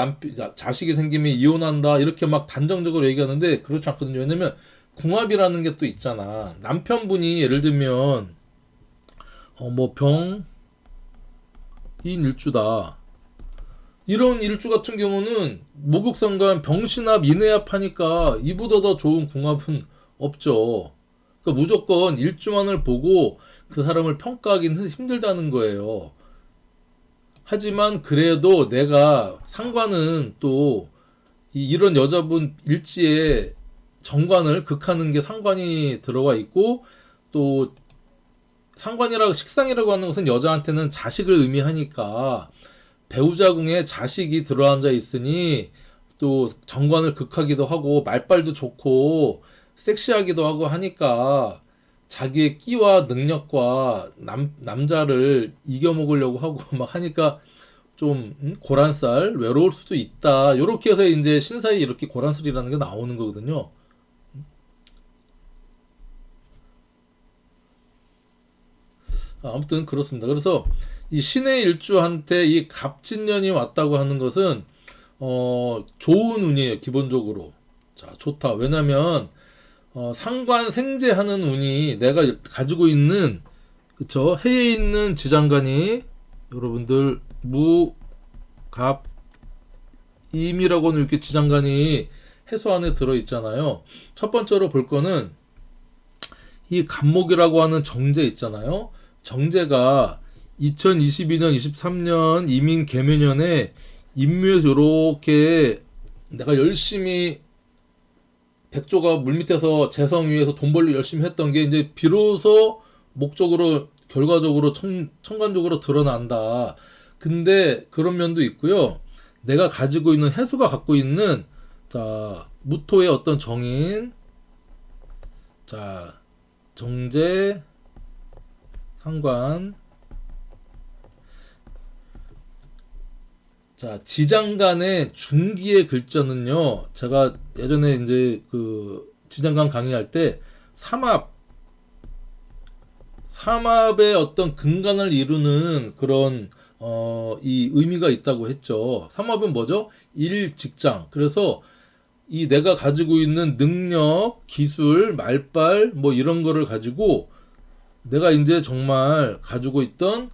자식이 생기면 이혼한다 이렇게 막 단정적으로 얘기하는데 그렇지 않거든요. 왜냐면 궁합이라는 게 또 있잖아. 남편분이 예를 들면 뭐 병인 일주다. 이런 일주 같은 경우는 목욕상관 병신합 인해합 하니까 이보다 더 좋은 궁합은 없죠. 그러니까 무조건 일주만을 보고 그 사람을 평가하기는 힘들다는 거예요. 하지만 그래도 내가 상관은 또 이런 여자분 일지에 정관을 극하는 게 상관이 들어가 있고 또 상관이라고 식상이라고 하는 것은 여자한테는 자식을 의미하니까 배우자궁에 자식이 들어앉아 있으니 또 정관을 극하기도 하고 말빨도 좋고 섹시하기도 하고 하니까 자기의 끼와 능력과 남자를 이겨먹으려고 하고 막 하니까 좀 고란살 외로울 수도 있다. 요렇게 해서 이제 신사에 이렇게 고란살이라는 게 나오는 거거든요. 아무튼 그렇습니다. 그래서 이 신의 일주한테 이 갑진년이 왔다고 하는 것은 좋은 운이에요. 기본적으로. 자, 좋다. 왜냐면 상관 생재하는 운이 내가 가지고 있는 그쵸? 해에 있는 지장간이 여러분들 무, 갑, 임이라고는 이렇게 지장간이 해소 안에 들어 있잖아요. 첫 번째로 볼 거는 이 갑목이라고 하는 정제 있잖아요. 정제가 2022년, 23년 이민 개묘년에 임묘에서 이렇게 내가 열심히 백조가 물밑에서 재성 위에서 돈 벌리 열심히 했던 게 이제 비로소 목적으로 결과적으로 천간적으로 드러난다. 근데 그런 면도 있고요. 내가 가지고 있는 해수가 갖고 있는 자 무토의 어떤 정인 자 정제 상관 자 지장간의 중기의 글자는요. 제가 예전에 이제 그 지장간 강의할 때 삼합의 어떤 근간을 이루는 그런 이 의미가 있다고 했죠. 삼합은 뭐죠? 일, 직장. 그래서 이 내가 가지고 있는 능력, 기술, 말빨 뭐 이런 거를 가지고 내가 이제 정말 가지고 있던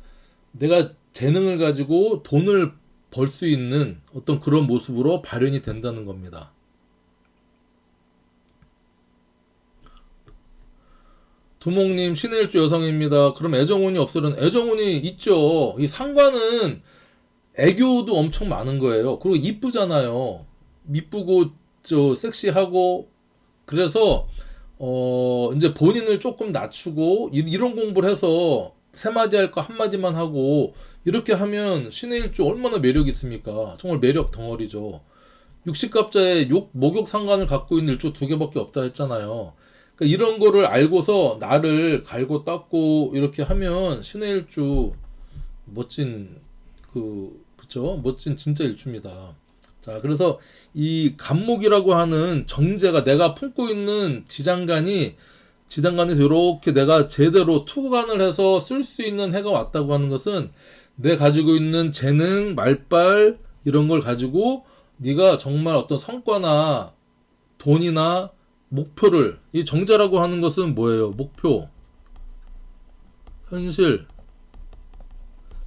내가 재능을 가지고 돈을 벌 수 있는 어떤 그런 모습으로 발현이 된다는 겁니다. 두목님 신의 일주 여성입니다. 그럼 애정운이 없으려나? 애정운이 있죠. 이 상관은 애교도 엄청 많은 거예요. 그리고 이쁘잖아요. 이쁘고 저 섹시하고 그래서 이제 본인을 조금 낮추고 이런 공부를 해서 세 마디 할 거 한 마디만 하고 이렇게 하면 신의 일주 얼마나 매력 있습니까? 정말 매력 덩어리죠. 육식갑자의 목욕 상관을 갖고 있는 일주 두 개밖에 없다 했잖아요. 그러니까 이런 거를 알고서 나를 갈고 닦고 이렇게 하면 신의 일주 멋진 그쵸? 멋진 진짜 일주입니다. 자, 그래서 이 간목이라고 하는 정제가 내가 품고 있는 지장간에서 이렇게 내가 제대로 투관을 해서 쓸 수 있는 해가 왔다고 하는 것은 내 가지고 있는 재능, 말빨 이런 걸 가지고 네가 정말 어떤 성과나 돈이나 목표를 이 정제라고 하는 것은 뭐예요? 목표, 현실,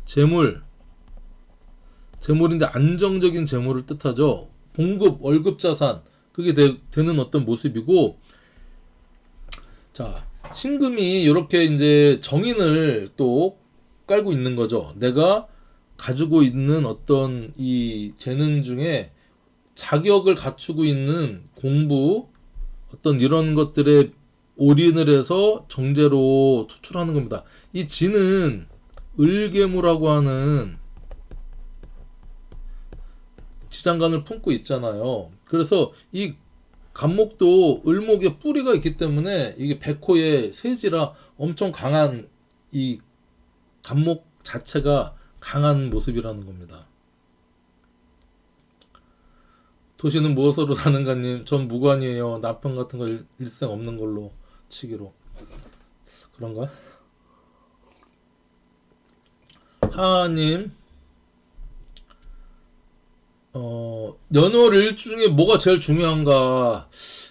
재물인데 안정적인 재물을 뜻하죠. 봉급, 월급 자산 그게 되는 어떤 모습이고 자 신금이 이렇게 이제 정인을 또 깔고 있는 거죠. 내가 가지고 있는 어떤 이 재능 중에 자격을 갖추고 있는 공부 어떤 이런 것들에 올인을 해서 정제로 투출하는 겁니다. 이 지는 을계무라고 하는 지장간을 품고 있잖아요. 그래서 이 간목도 을목에 뿌리가 있기 때문에 이게 백호의 세지라 엄청 강한 이 간목 자체가 강한 모습이라는 겁니다. 도시는 무엇으로 사는가님, 전 무관이에요. 남편 같은 거 일생 없는 걸로 치기로. 그런가? 하하님, 연월 일주 중에 뭐가 제일 중요한가?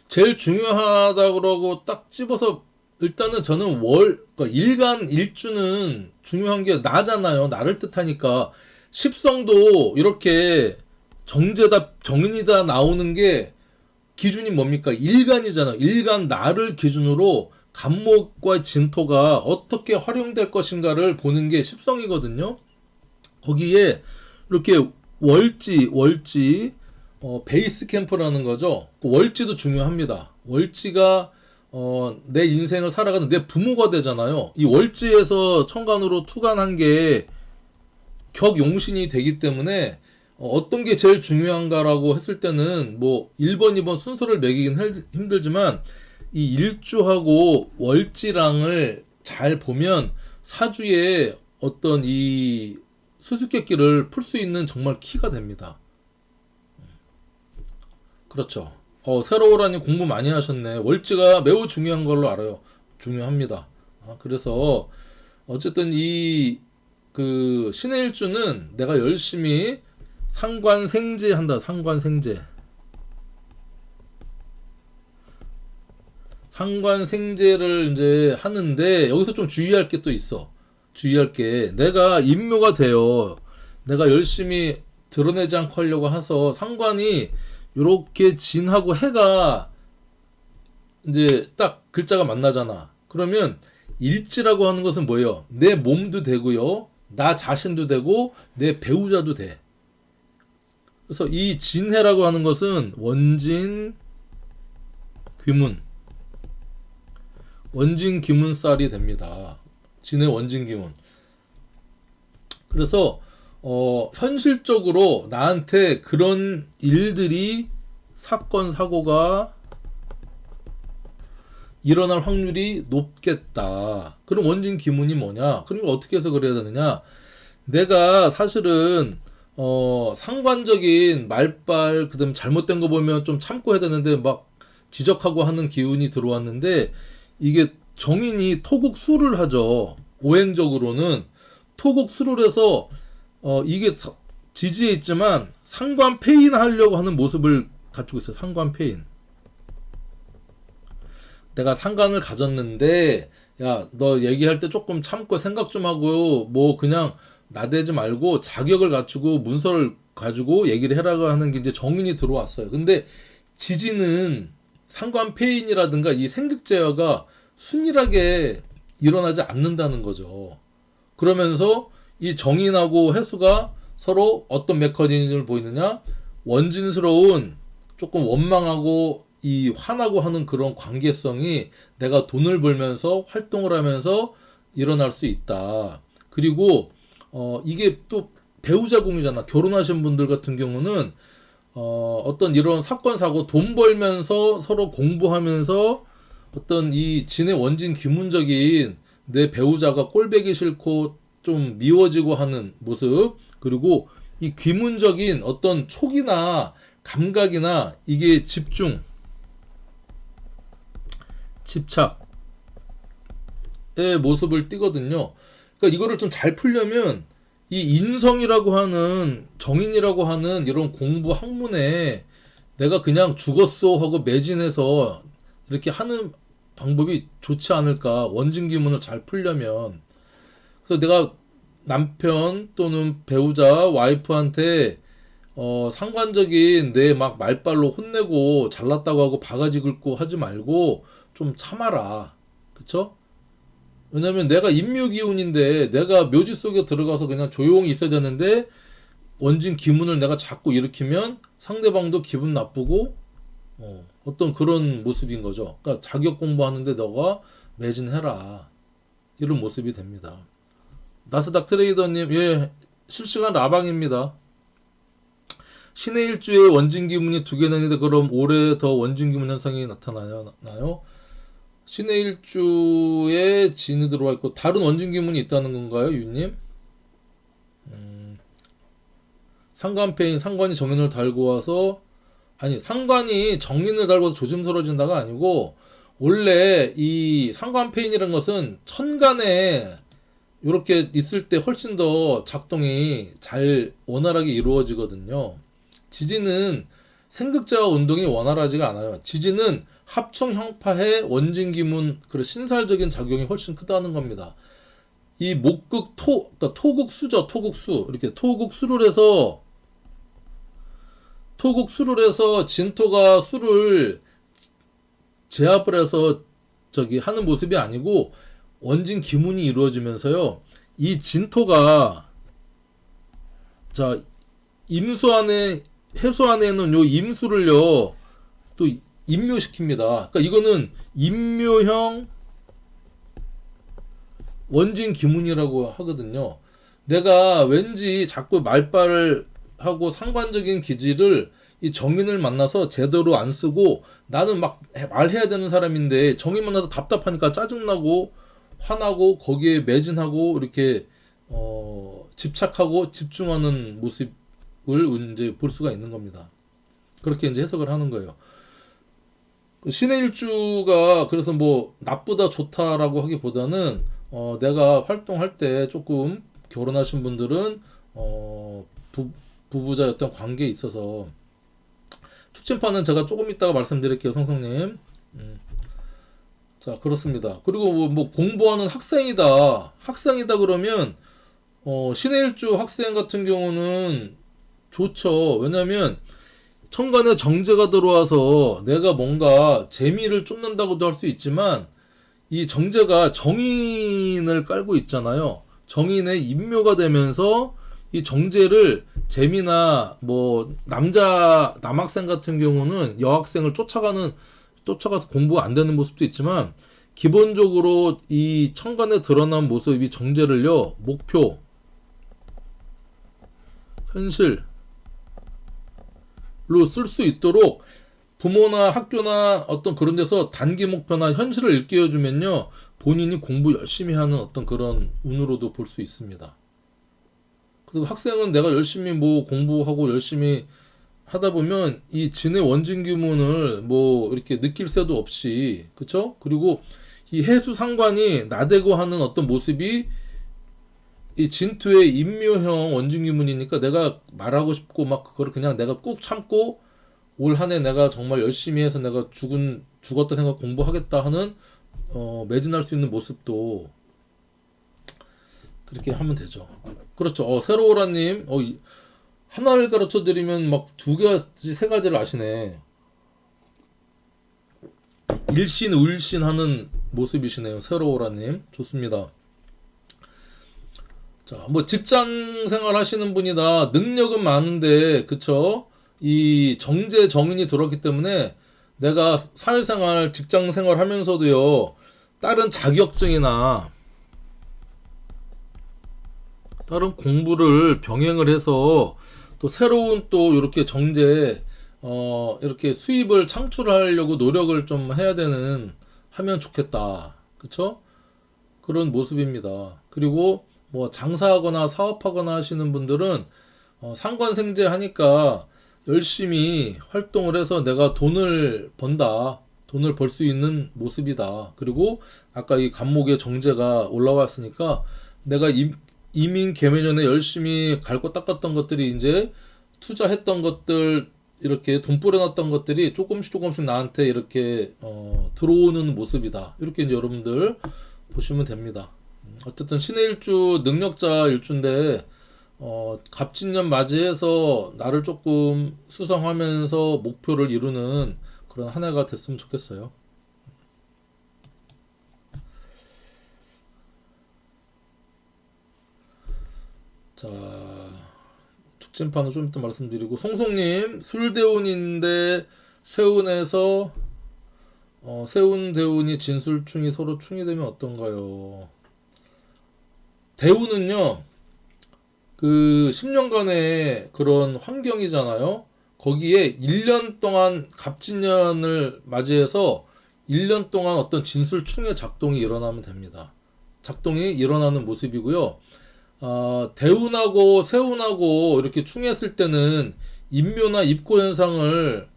제일 중요하다 그러고 딱 집어서 일단은 저는 그러니까 일간 일주는 중요한 게 나잖아요. 나를 뜻하니까 십성도 이렇게 정제다 정인이다 나오는 게 기준이 뭡니까? 일간이잖아. 일간 나를 기준으로 간목과 진토가 어떻게 활용될 것인가를 보는 게 십성이거든요. 거기에 이렇게 월지 베이스 캠프라는 거죠. 그 월지도 중요합니다. 월지가 내 인생을 살아가는 내 부모가 되잖아요. 이 월지에서 천간으로 투간한 게 격용신이 되기 때문에 어떤 게 제일 중요한가라고 했을 때는 뭐 1번, 2번 순서를 매기긴 힘들지만 이 일주하고 월지랑을 잘 보면 사주의 어떤 이 수수께끼를 풀 수 있는 정말 키가 됩니다. 그렇죠. 세로우라님 공부 많이 하셨네. 월지가 매우 중요한 걸로 알아요. 중요합니다. 그래서 어쨌든 이 그 신의 일주는 내가 열심히 상관생제 한다. 상관생제. 상관생제를 이제 하는데 여기서 좀 주의할 게 또 있어. 주의할 게 내가 임묘가 돼요. 내가 열심히 드러내지 않고 하려고 해서 상관이 요렇게 진하고 해가 이제 딱 글자가 만나잖아. 그러면 일지라고 하는 것은 뭐예요? 내 몸도 되고요. 나 자신도 되고 내 배우자도 돼. 그래서 이 진해라고 하는 것은 원진 귀문 원진 귀문살이 됩니다. 진해 원진 귀문. 그래서 현실적으로 나한테 그런 일들이 사건 사고가 일어날 확률이 높겠다. 그럼 원진 기문이 뭐냐? 그러니까 어떻게 해서 그래야 되느냐? 내가 사실은 상관적인 말빨 그다음 잘못된 거 보면 좀 참고 해야 되는데 막 지적하고 하는 기운이 들어왔는데 이게 정인이 토국수를 하죠. 오행적으로는 토국수를 해서 이게 지지에 있지만 상관폐인 하려고 하는 모습을 갖추고 있어요. 상관폐인. 내가 상관을 가졌는데 야, 너 얘기할 때 조금 참고 생각 좀 하고 뭐 그냥 나대지 말고 자격을 갖추고 문서를 가지고 얘기를 해라고 하는 게 이제 정인이 들어왔어요. 근데 지지는 상관폐인이라든가 이 생극제어가 순일하게 일어나지 않는다는 거죠. 그러면서 이 정인하고 해수가 서로 어떤 메커니즘을 보이느냐? 원진스러운 조금 원망하고 이 화나고 하는 그런 관계성이 내가 돈을 벌면서 활동을 하면서 일어날 수 있다. 그리고 이게 또 배우자 공이잖아. 결혼하신 분들 같은 경우는 어떤 이런 사건 사고 돈 벌면서 서로 공부하면서 어떤 이 진의 원진 귀문적인 내 배우자가 꼴배기 싫고 좀 미워지고 하는 모습 그리고 이 귀문적인 어떤 촉이나 감각이나 이게 집착의 모습을 띠거든요. 그러니까 이거를 좀 잘 풀려면 이 인성이라고 하는 정인이라고 하는 이런 공부 학문에 내가 그냥 죽었어 하고 매진해서 이렇게 하는 방법이 좋지 않을까. 원진기문을 잘 풀려면. 그래서 내가 남편 또는 배우자 와이프한테 상관적인 내 막 말빨로 혼내고 잘났다고 하고 바가지 긁고 하지 말고 좀 참아라. 그쵸? 왜냐면 내가 인묘기운인데 내가 묘지 속에 들어가서 그냥 조용히 있어야 되는데 원진 기문을 내가 자꾸 일으키면 상대방도 기분 나쁘고 어떤 그런 모습인 거죠. 그러니까 자격 공부하는데 너가 매진해라. 이런 모습이 됩니다. 나스닥 트레이더님, 예, 실시간 라방입니다. 신의 일주에 원진 기문이 두 개나 있는데 그럼 올해 더 원진 기문 현상이 나타나요? 신의 일주에 진이 들어와 있고 다른 원진 기문이 있다는 건가요, 유님? 상관패인 상관이 정인을 달고 와서 아니 상관이 정인을 달고 와서 조심스러워진다가 아니고 원래 이 상관패인이라는 것은 천간에 이렇게 있을 때 훨씬 더 작동이 잘 원활하게 이루어지거든요. 지지는 생극제와 운동이 원활하지가 않아요. 지지는 합충 형파의 원진기문 그런 신살적인 작용이 훨씬 크다는 겁니다. 이 목극 그러니까 토극수죠. 토극수 이렇게 토극수를 해서 진토가 수를 제압을 해서 저기 하는 모습이 아니고 원진 기문이 이루어지면서요. 이 진토가 자 임수 안에 해수 안에는 요 임수를요 또 임묘시킵니다. 그러니까 이거는 임묘형 원진 기문이라고 하거든요. 내가 왠지 자꾸 말발을 하고 상관적인 기질을 이 정인을 만나서 제대로 안 쓰고 나는 막 말해야 되는 사람인데 정인 만나서 답답하니까 짜증나고 화나고 거기에 매진하고 이렇게 집착하고 집중하는 모습을 이제 볼 수가 있는 겁니다. 그렇게 이제 해석을 하는 거예요. 신의 일주가 그래서 뭐 나쁘다 좋다라고 하기보다는 내가 활동할 때 조금 결혼하신 분들은 부부자의 어떤 관계에 있어서 축진파는 제가 조금 이따가 말씀드릴게요, 성성님. 자, 그렇습니다. 그리고 뭐 공부하는 학생이다 그러면 신의 일주 학생 같은 경우는 좋죠. 왜냐면 천간에 정제가 들어와서 내가 뭔가 재미를 쫓는다고도 할 수 있지만 이 정제가 정인을 깔고 있잖아요. 정인의 인묘가 되면서 이 정제를 재미나 뭐 남학생 같은 경우는 여학생을 쫓아가서 공부가 안 되는 모습도 있지만 기본적으로 이 천간에 드러난 모습이 정제를요 목표, 현실로 쓸 수 있도록 부모나 학교나 어떤 그런 데서 단기 목표나 현실을 일깨워주면요 본인이 공부 열심히 하는 어떤 그런 운으로도 볼 수 있습니다. 그리고 학생은 내가 열심히 뭐 공부하고 열심히 하다 보면 이 진의 원진 규문을 뭐 이렇게 느낄 새도 없이, 그쵸? 그리고 이 해수 상관이 나대고 하는 어떤 모습이 이 진투의 인묘형 원진 규문이니까 내가 말하고 싶고 막 그걸 그냥 내가 꾹 참고 올 한 해 내가 정말 열심히 해서 내가 죽었다 생각 공부하겠다 하는 매진할 수 있는 모습도 그렇게 하면 되죠. 그렇죠. 세로오라님, 하나를 가르쳐 드리면 막 두 가지, 세 가지를 아시네. 일신, 울신 하는 모습이시네요. 세로오라님. 좋습니다. 자, 뭐 직장 생활 하시는 분이다. 능력은 많은데, 그쵸? 이 정제, 정인이 들었기 때문에 내가 사회생활, 직장 생활 하면서도요, 다른 자격증이나 다른 공부를 병행을 해서 또 새로운 또 이렇게 정제 이렇게 수입을 창출하려고 노력을 좀 해야 하면 좋겠다. 그쵸? 그런 모습입니다. 그리고 뭐 장사하거나 사업하거나 하시는 분들은 상관생제 하니까 열심히 활동을 해서 내가 돈을 번다. 돈을 벌 수 있는 모습이다. 그리고 아까 이 간목의 정제가 올라왔으니까 내가 이민 개매년에 열심히 갈고 닦았던 것들이 이제 투자했던 것들 이렇게 돈 뿌려놨던 것들이 조금씩 나한테 이렇게 들어오는 모습이다. 이렇게 이제 여러분들 보시면 됩니다. 어쨌든 신의 일주 능력자 일주인데 갑진년 맞이해서 나를 조금 수성하면서 목표를 이루는 그런 한 해가 됐으면 좋겠어요. 자, 축진파는 좀 이따 말씀드리고, 송송님, 술대운인데 세운에서 세운 대운이 진술충이 서로 충이 되면 어떤가요? 대운은요, 그 10년간의 그런 환경이잖아요. 거기에 1년 동안 갑진년을 맞이해서 1년 동안 어떤 진술충의 작동이 일어나면 됩니다. 작동이 일어나는 모습이고요. 대운하고 세운하고 이렇게 충했을 때는 인묘나 입고 현상을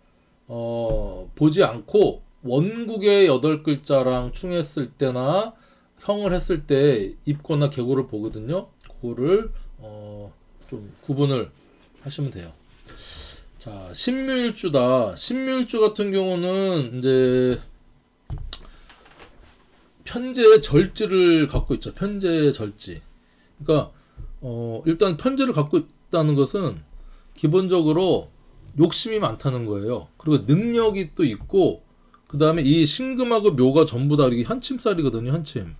보지 않고 원국의 8글자랑 충했을 때나 형을 했을 때 입거나 계고를 보거든요. 그거를 좀 구분을 하시면 돼요. 자, 신묘일주다. 신묘일주 같은 경우는 이제 편재 절지를 갖고 있죠. 편재 절지. 그러니까 일단 편재를 갖고 있다는 것은 기본적으로 욕심이 많다는 거예요. 그리고 능력이 또 있고, 그 다음에 이 신금하고 묘가 전부 다 이게 현침살이거든요. 현침.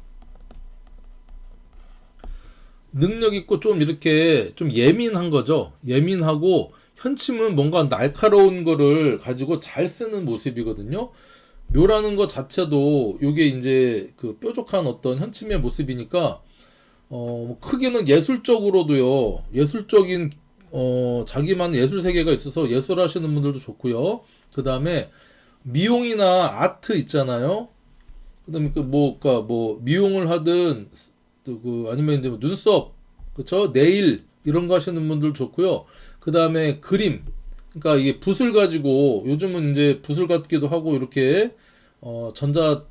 능력 있고 좀 이렇게 좀 예민한 거죠. 예민하고 현침은 뭔가 날카로운 거를 가지고 잘 쓰는 모습이거든요. 묘라는 것 자체도 요게 이제 그 뾰족한 어떤 현침의 모습이니까 크게는 예술적으로도요. 예술적인 자기만의 예술 세계가 있어서 예술하시는 분들도 좋고요. 그 다음에 미용이나 아트 있잖아요. 그다음에 그러니까 뭐 미용을 하든 그 아니면 이제 뭐 눈썹, 그쵸? 네일 이런 거 하시는 분들 좋고요. 그 다음에 그림, 그러니까 이게 붓을 가지고 요즘은 이제 붓을 갖기도 하고 이렇게 전자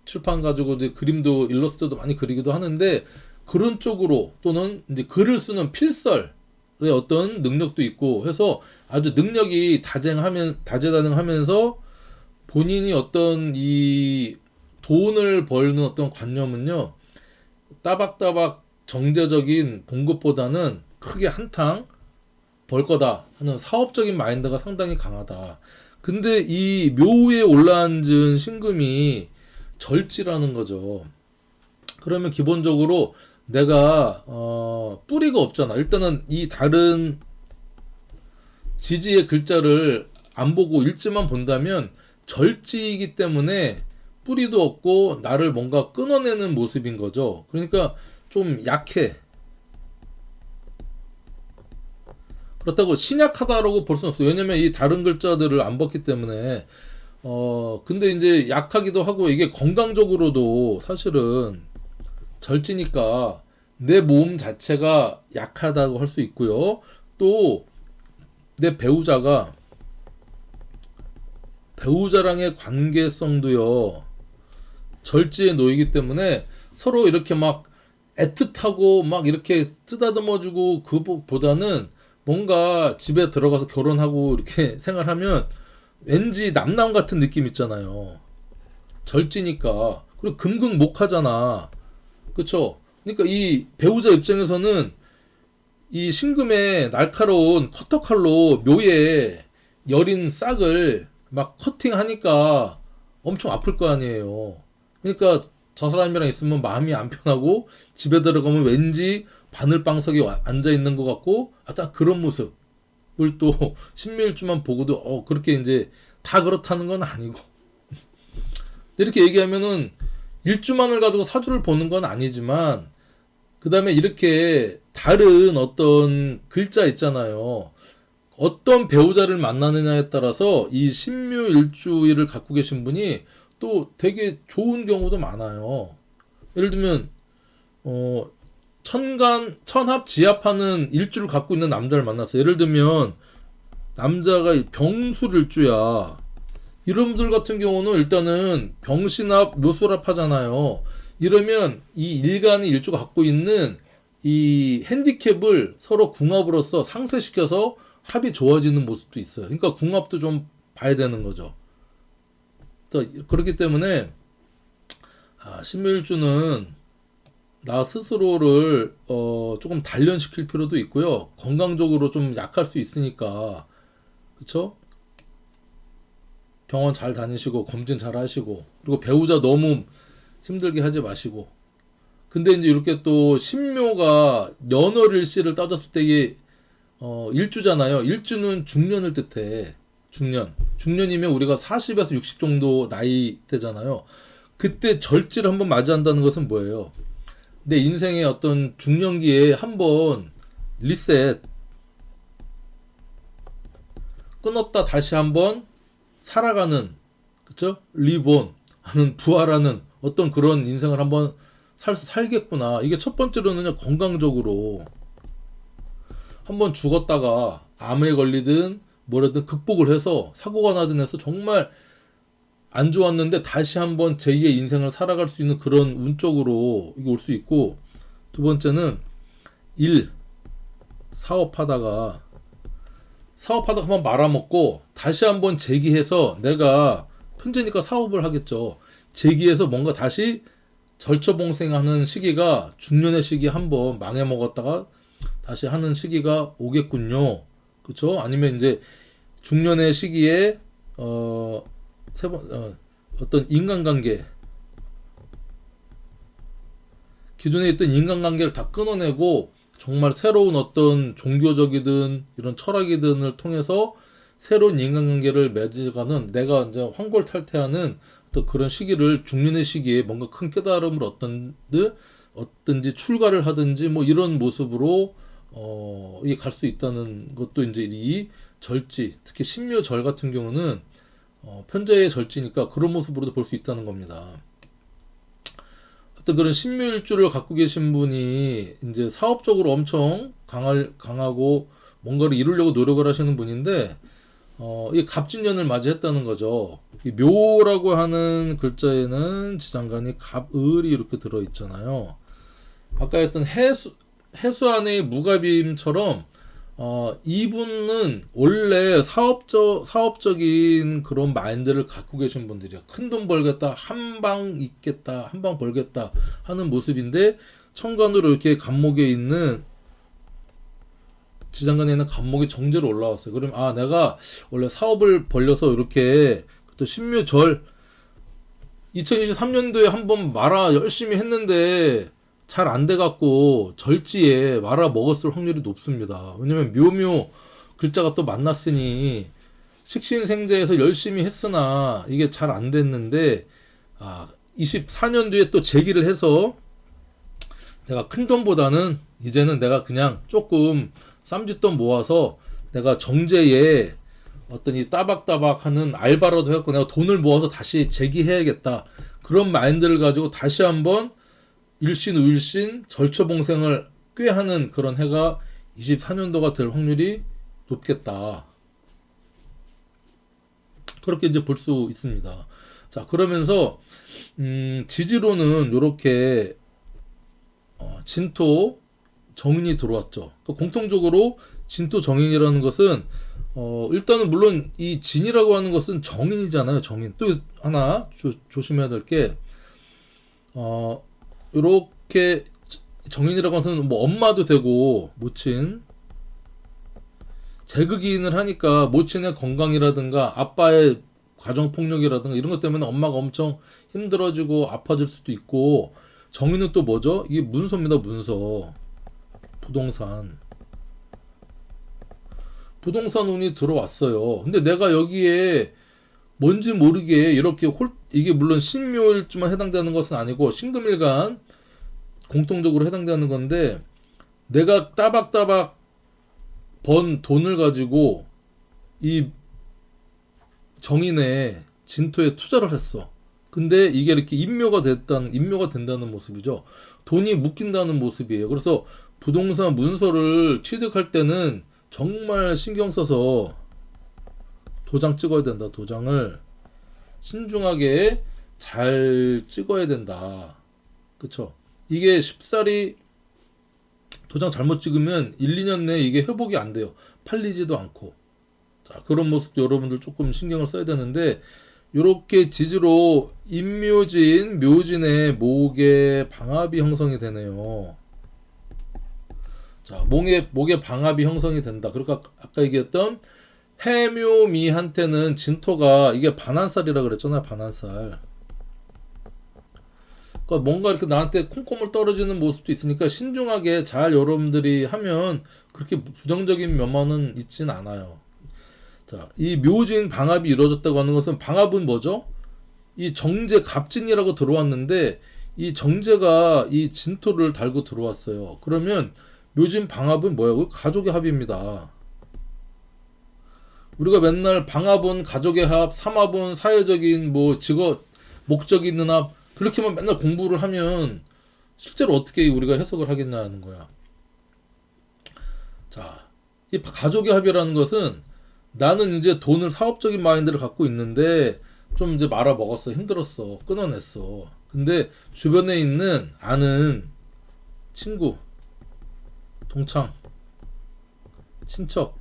칠판 가지고 이제 그림도 일러스트도 많이 그리기도 하는데 그런 쪽으로 또는 이제 글을 쓰는 필설의 어떤 능력도 있고 해서 아주 능력이 다재다능하면서 본인이 어떤 이 돈을 벌는 어떤 관념은요 따박따박 정제적인 봉급보다는 크게 한탕 벌 거다 하는 사업적인 마인드가 상당히 강하다. 근데 이 묘에 올라앉은 신금이 절지라는 거죠. 그러면 기본적으로 내가 뿌리가 없잖아. 일단은 이 다른 지지의 글자를 안 보고 일지만 본다면 절지이기 때문에 뿌리도 없고 나를 뭔가 끊어내는 모습인 거죠. 그러니까 좀 약해. 그렇다고 신약하다라고 볼 수는 없어요. 왜냐면 이 다른 글자들을 안 봤기 때문에 근데 이제 약하기도 하고 이게 건강적으로도 사실은 절지니까 내 몸 자체가 약하다고 할 수 있고요. 또 내 배우자랑의 관계성도요. 절지에 놓이기 때문에 서로 이렇게 막 애틋하고 막 이렇게 쓰다듬어주고 그보다는 뭔가 집에 들어가서 결혼하고 이렇게 생활하면 왠지 남남 같은 느낌 있잖아요. 절지니까. 그리고 금극목하잖아. 그쵸? 그러니까 이 배우자 입장에서는 이 신금의 날카로운 커터칼로 묘에 여린 싹을 막 커팅하니까 엄청 아플 거 아니에요. 그러니까 저 사람이랑 있으면 마음이 안 편하고 집에 들어가면 왠지 바늘방석에 앉아 있는 것 같고 딱 그런 모습을 또 신묘일주만 보고도 그렇게 이제 다 그렇다는 건 아니고 이렇게 얘기하면은 일주만을 가지고 사주를 보는 건 아니지만 그 다음에 이렇게 다른 어떤 글자 있잖아요. 어떤 배우자를 만나느냐에 따라서 이 신묘일주일을 갖고 계신 분이 또 되게 좋은 경우도 많아요. 예를 들면 천합 지합하는 일주를 갖고 있는 남자를 만났어요. 예를 들면 남자가 병술일주야. 이런 분들 같은 경우는 일단은 병신합 묘술합 하잖아요. 이러면 이 일간이 일주가 갖고 있는 이 핸디캡을 서로 궁합으로써 상쇄시켜서 합이 좋아지는 모습도 있어요. 그러니까 궁합도 좀 봐야 되는 거죠. 그렇기 때문에 신묘일주는 나 스스로를 조금 단련시킬 필요도 있고요. 건강적으로 좀 약할 수 있으니까 그쵸? 병원 잘 다니시고 검진 잘 하시고 그리고 배우자 너무 힘들게 하지 마시고 근데 이제 이렇게 또 신묘가 연월일시를 따졌을 때 이게 일주잖아요. 일주는 중년을 뜻해. 중년이면 우리가 40에서 60 정도 나이 때잖아요. 그때 절지를 한번 맞이한다는 것은 뭐예요? 내 인생의 어떤 중년기에 한번 리셋 끊었다 다시 한번 살아가는 그쵸? 리본 하는 부활하는 어떤 그런 인생을 한번 살겠구나. 이게 첫 번째로는 건강적으로 한번 죽었다가 암에 걸리든 뭐라든 극복을 해서 사고가 나든 해서 정말 안 좋았는데 다시 한번 제2의 인생을 살아갈 수 있는 그런 운쪽으로 이게 올 수 있고 두 번째는 사업하다가 한번 말아먹고 다시 한번 재기해서 내가 편제니까 사업을 하겠죠. 재기해서 뭔가 다시 절처봉생하는 시기가 중년의 시기에 한번 망해먹었다가 다시 하는 시기가 오겠군요. 그쵸? 아니면 이제 중년의 시기에 어떤 인간관계 기존에 있던 인간관계를 다 끊어내고 정말 새로운 어떤 종교적이든 이런 철학이든을 통해서 새로운 인간관계를 맺어가는, 내가 이제 환골탈태하는 또 그런 시기를, 중년의 시기에 뭔가 큰 깨달음을 얻든지 출가를 하든지 뭐 이런 모습으로 이게 갈 수 있다는 것도 이제 이 절지, 특히 신묘절 같은 경우는 편재의 절지니까 그런 모습으로도 볼 수 있다는 겁니다. 어떤 그런 신묘일주를 갖고 계신 분이 이제 사업적으로 엄청 강하고 뭔가를 이루려고 노력을 하시는 분인데, 이 갑진년을 맞이했다는 거죠. 이 묘라고 하는 글자에는 지장간이 갑을이 이렇게 들어 있잖아요. 아까 했던 해수 안의 무갑임처럼 이분은 원래 사업적인 그런 마인드를 갖고 계신 분들이야. 큰 돈 벌겠다, 한 방 있겠다, 한 방 벌겠다 하는 모습인데, 천간으로 이렇게 갑목에 있는, 지장간에 있는 갑목이 정제로 올라왔어요. 그럼 내가 원래 사업을 벌려서 이렇게 또 신묘절 2023년도에 한번 말아 열심히 했는데 잘 안 돼갖고 절지에 말아 먹었을 확률이 높습니다. 왜냐면 묘묘 글자가 또 만났으니, 식신생재에서 열심히 했으나 이게 잘 안 됐는데 24년도에 또 재기를 해서 내가 큰 돈보다는 이제는 내가 그냥 조금 쌈짓돈 모아서 내가 정제에 어떤 이 따박따박 하는 알바라도 해갖고 내가 돈을 모아서 다시 재기해야겠다, 그런 마인드를 가지고 다시 한번 일신우일신 절처봉생을 꾀하는 그런 해가 24년도가 될 확률이 높겠다, 그렇게 이제 볼 수 있습니다. 자, 그러면서 지지로는 이렇게 진토 정인이 들어왔죠. 공통적으로 진토 정인이라는 것은 일단은 물론 이 진이라고 하는 것은 정인이잖아요. 정인. 또 하나 조심해야 될 게 이렇게 정인이라고 하는 것은 뭐 엄마도 되고 모친, 재극인을 하니까 모친의 건강이라든가 아빠의 가정폭력이라든가 이런 것 때문에 엄마가 엄청 힘들어지고 아파질 수도 있고, 정인은 또 뭐죠? 이게 문서입니다. 문서. 부동산 운이 들어왔어요. 근데 내가 여기에 뭔지 모르게 이렇게 이게 물론 신묘일주만 해당되는 것은 아니고 신금일간 공통적으로 해당되는 건데, 내가 따박따박 번 돈을 가지고 이 정인의 진토에 투자를 했어. 근데 이게 이렇게 인묘가 된다는 모습이죠. 돈이 묶인다는 모습이에요. 그래서 부동산 문서를 취득할 때는 정말 신경 써서 도장 찍어야 된다. 도장을 신중하게 잘 찍어야 된다. 그쵸? 이게 쉽사리 도장 잘못 찍으면 1, 2년 내에 이게 회복이 안 돼요. 팔리지도 않고. 자, 그런 모습도 여러분들 조금 신경을 써야 되는데, 요렇게 지지로 인묘진, 묘진의 목에 방압이 형성이 되네요. 자, 목에 방압이 형성이 된다. 그러니까 아까 얘기했던 해묘미한테는 진토가 이게 반한살이라 그랬잖아요. 반한살. 그러니까 뭔가 이렇게 나한테 콩콩을 떨어지는 모습도 있으니까 신중하게 잘 여러분들이 하면 그렇게 부정적인 면만은 있진 않아요. 자, 이 묘진 방압이 이루어졌다고 하는 것은, 방압은 뭐죠? 이 정제 갑진이라고 들어왔는데 이 정제가 이 진토를 달고 들어왔어요. 그러면 묘진 방압은 뭐예요? 가족의 합입니다. 우리가 맨날 방압은 가족의 합, 삼합은 사회적인 뭐 직업 목적이 있는 합, 그렇게만 맨날 공부를 하면 실제로 어떻게 우리가 해석을 하겠냐는 거야. 자, 이 가족의 합이라는 것은, 나는 이제 돈을, 사업적인 마인드를 갖고 있는데 좀 이제 말아 먹었어, 힘들었어, 끊어냈어. 근데 주변에 있는 아는 친구, 동창, 친척,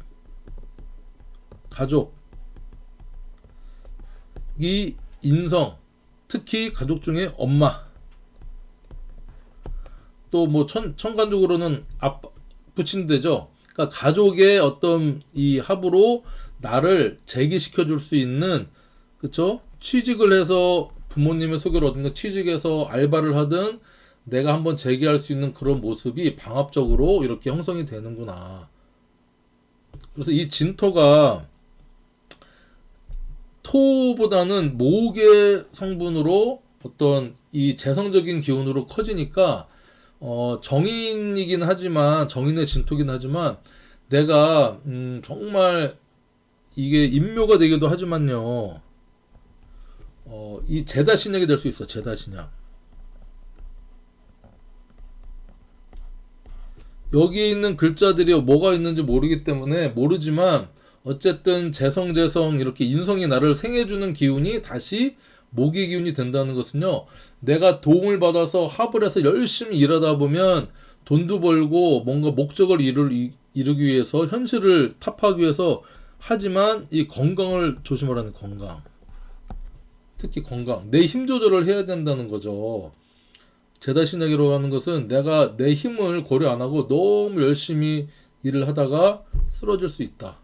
가족, 이 인성, 특히 가족 중에 엄마, 또 뭐 천간적으로는 아빠, 부친되죠. 그러니까 가족의 어떤 이 합으로 나를 재기시켜 줄 수 있는, 그쵸? 취직을 해서 부모님의 소개를 얻으니까 취직해서 알바를 하든 내가 한번 재기할 수 있는 그런 모습이 방합적으로 이렇게 형성이 되는구나. 그래서 이 진토가 토보다는 목의 성분으로 어떤 이 재성적인 기운으로 커지니까 정인이긴 하지만 정인의 진토긴 하지만 내가 정말 이게 인묘가 되기도 하지만요. 이 제다신약이 될 수 있어. 제다신약. 여기 있는 글자들이 뭐가 있는지 모르기 때문에 모르지만 어쨌든 재성 이렇게 인성이 나를 생해주는 기운이 다시 모기 기운이 된다는 것은요. 내가 도움을 받아서 합을 해서 열심히 일하다 보면 돈도 벌고 뭔가 목적을 이루기 위해서 현실을 타파하기 위해서 하지만 이 건강을 조심하라는 건강. 특히 건강. 내 힘 조절을 해야 된다는 거죠. 제다신약이라고 하는 것은 내가 내 힘을 고려 안 하고 너무 열심히 일을 하다가 쓰러질 수 있다.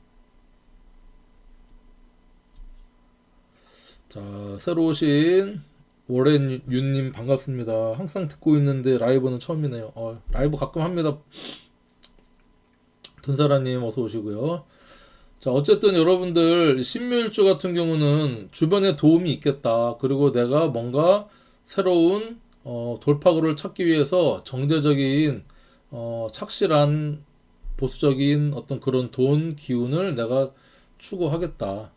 자, 새로 오신 오렌 윤님 반갑습니다. 항상 듣고 있는데 라이브는 처음이네요. 라이브 가끔 합니다. 든사라님 어서 오시고요. 자, 어쨌든 여러분들 신묘일주 같은 경우는 주변에 도움이 있겠다. 그리고 내가 뭔가 새로운 돌파구를 찾기 위해서 정제적인 착실한 보수적인 어떤 그런 돈 기운을 내가 추구하겠다.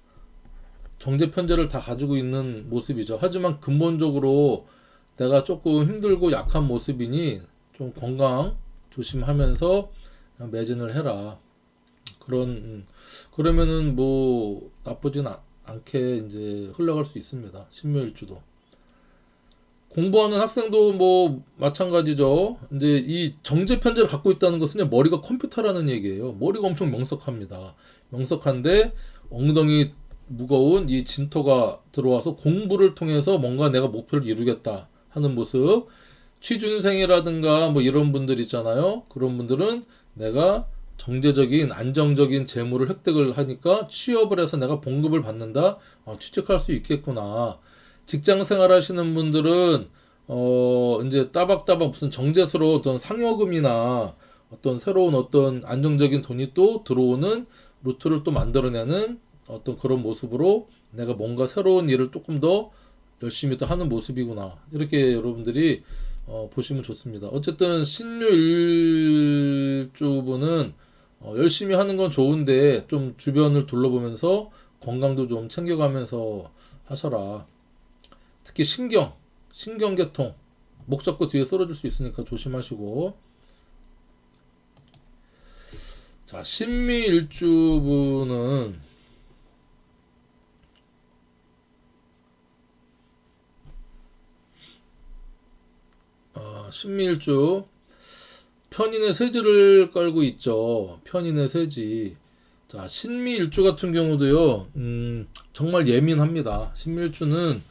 정제 편제를 다 가지고 있는 모습이죠. 하지만 근본적으로 내가 조금 힘들고 약한 모습이니 좀 건강 조심하면서 매진을 해라. 그러면은 뭐 나쁘진 않게 이제 흘러갈 수 있습니다. 신묘일주도. 공부하는 학생도 뭐 마찬가지죠. 이제 이 정제 편제를 갖고 있다는 것은 머리가 컴퓨터라는 얘기예요. 머리가 엄청 명석합니다. 명석한데 엉덩이 무거운 이 진토가 들어와서 공부를 통해서 뭔가 내가 목표를 이루겠다 하는 모습. 취준생이라든가 뭐 이런 분들 있잖아요. 그런 분들은 내가 정제적인 안정적인 재물을 획득을 하니까 취업을 해서 내가 봉급을 받는다. 취직할 수 있겠구나. 직장 생활 하시는 분들은 이제 따박따박 무슨 정제스러운 어떤 상여금이나 어떤 새로운 어떤 안정적인 돈이 또 들어오는 루트를 또 만들어내는 어떤 그런 모습으로 내가 뭔가 새로운 일을 조금 더 열심히 또 하는 모습이구나. 이렇게 여러분들이 보시면 좋습니다. 어쨌든 신묘일주분은 열심히 하는 건 좋은데 좀 주변을 둘러보면서 건강도 좀 챙겨가면서 하셔라. 특히 신경계통 목 잡고 뒤에 쓰러질 수 있으니까 조심하시고. 자, 신미일주분은 신미일주 편인의 세지를 깔고 있죠. 편인의 세지. 자, 신미일주 같은 경우도요. 정말 예민합니다. 신미일주는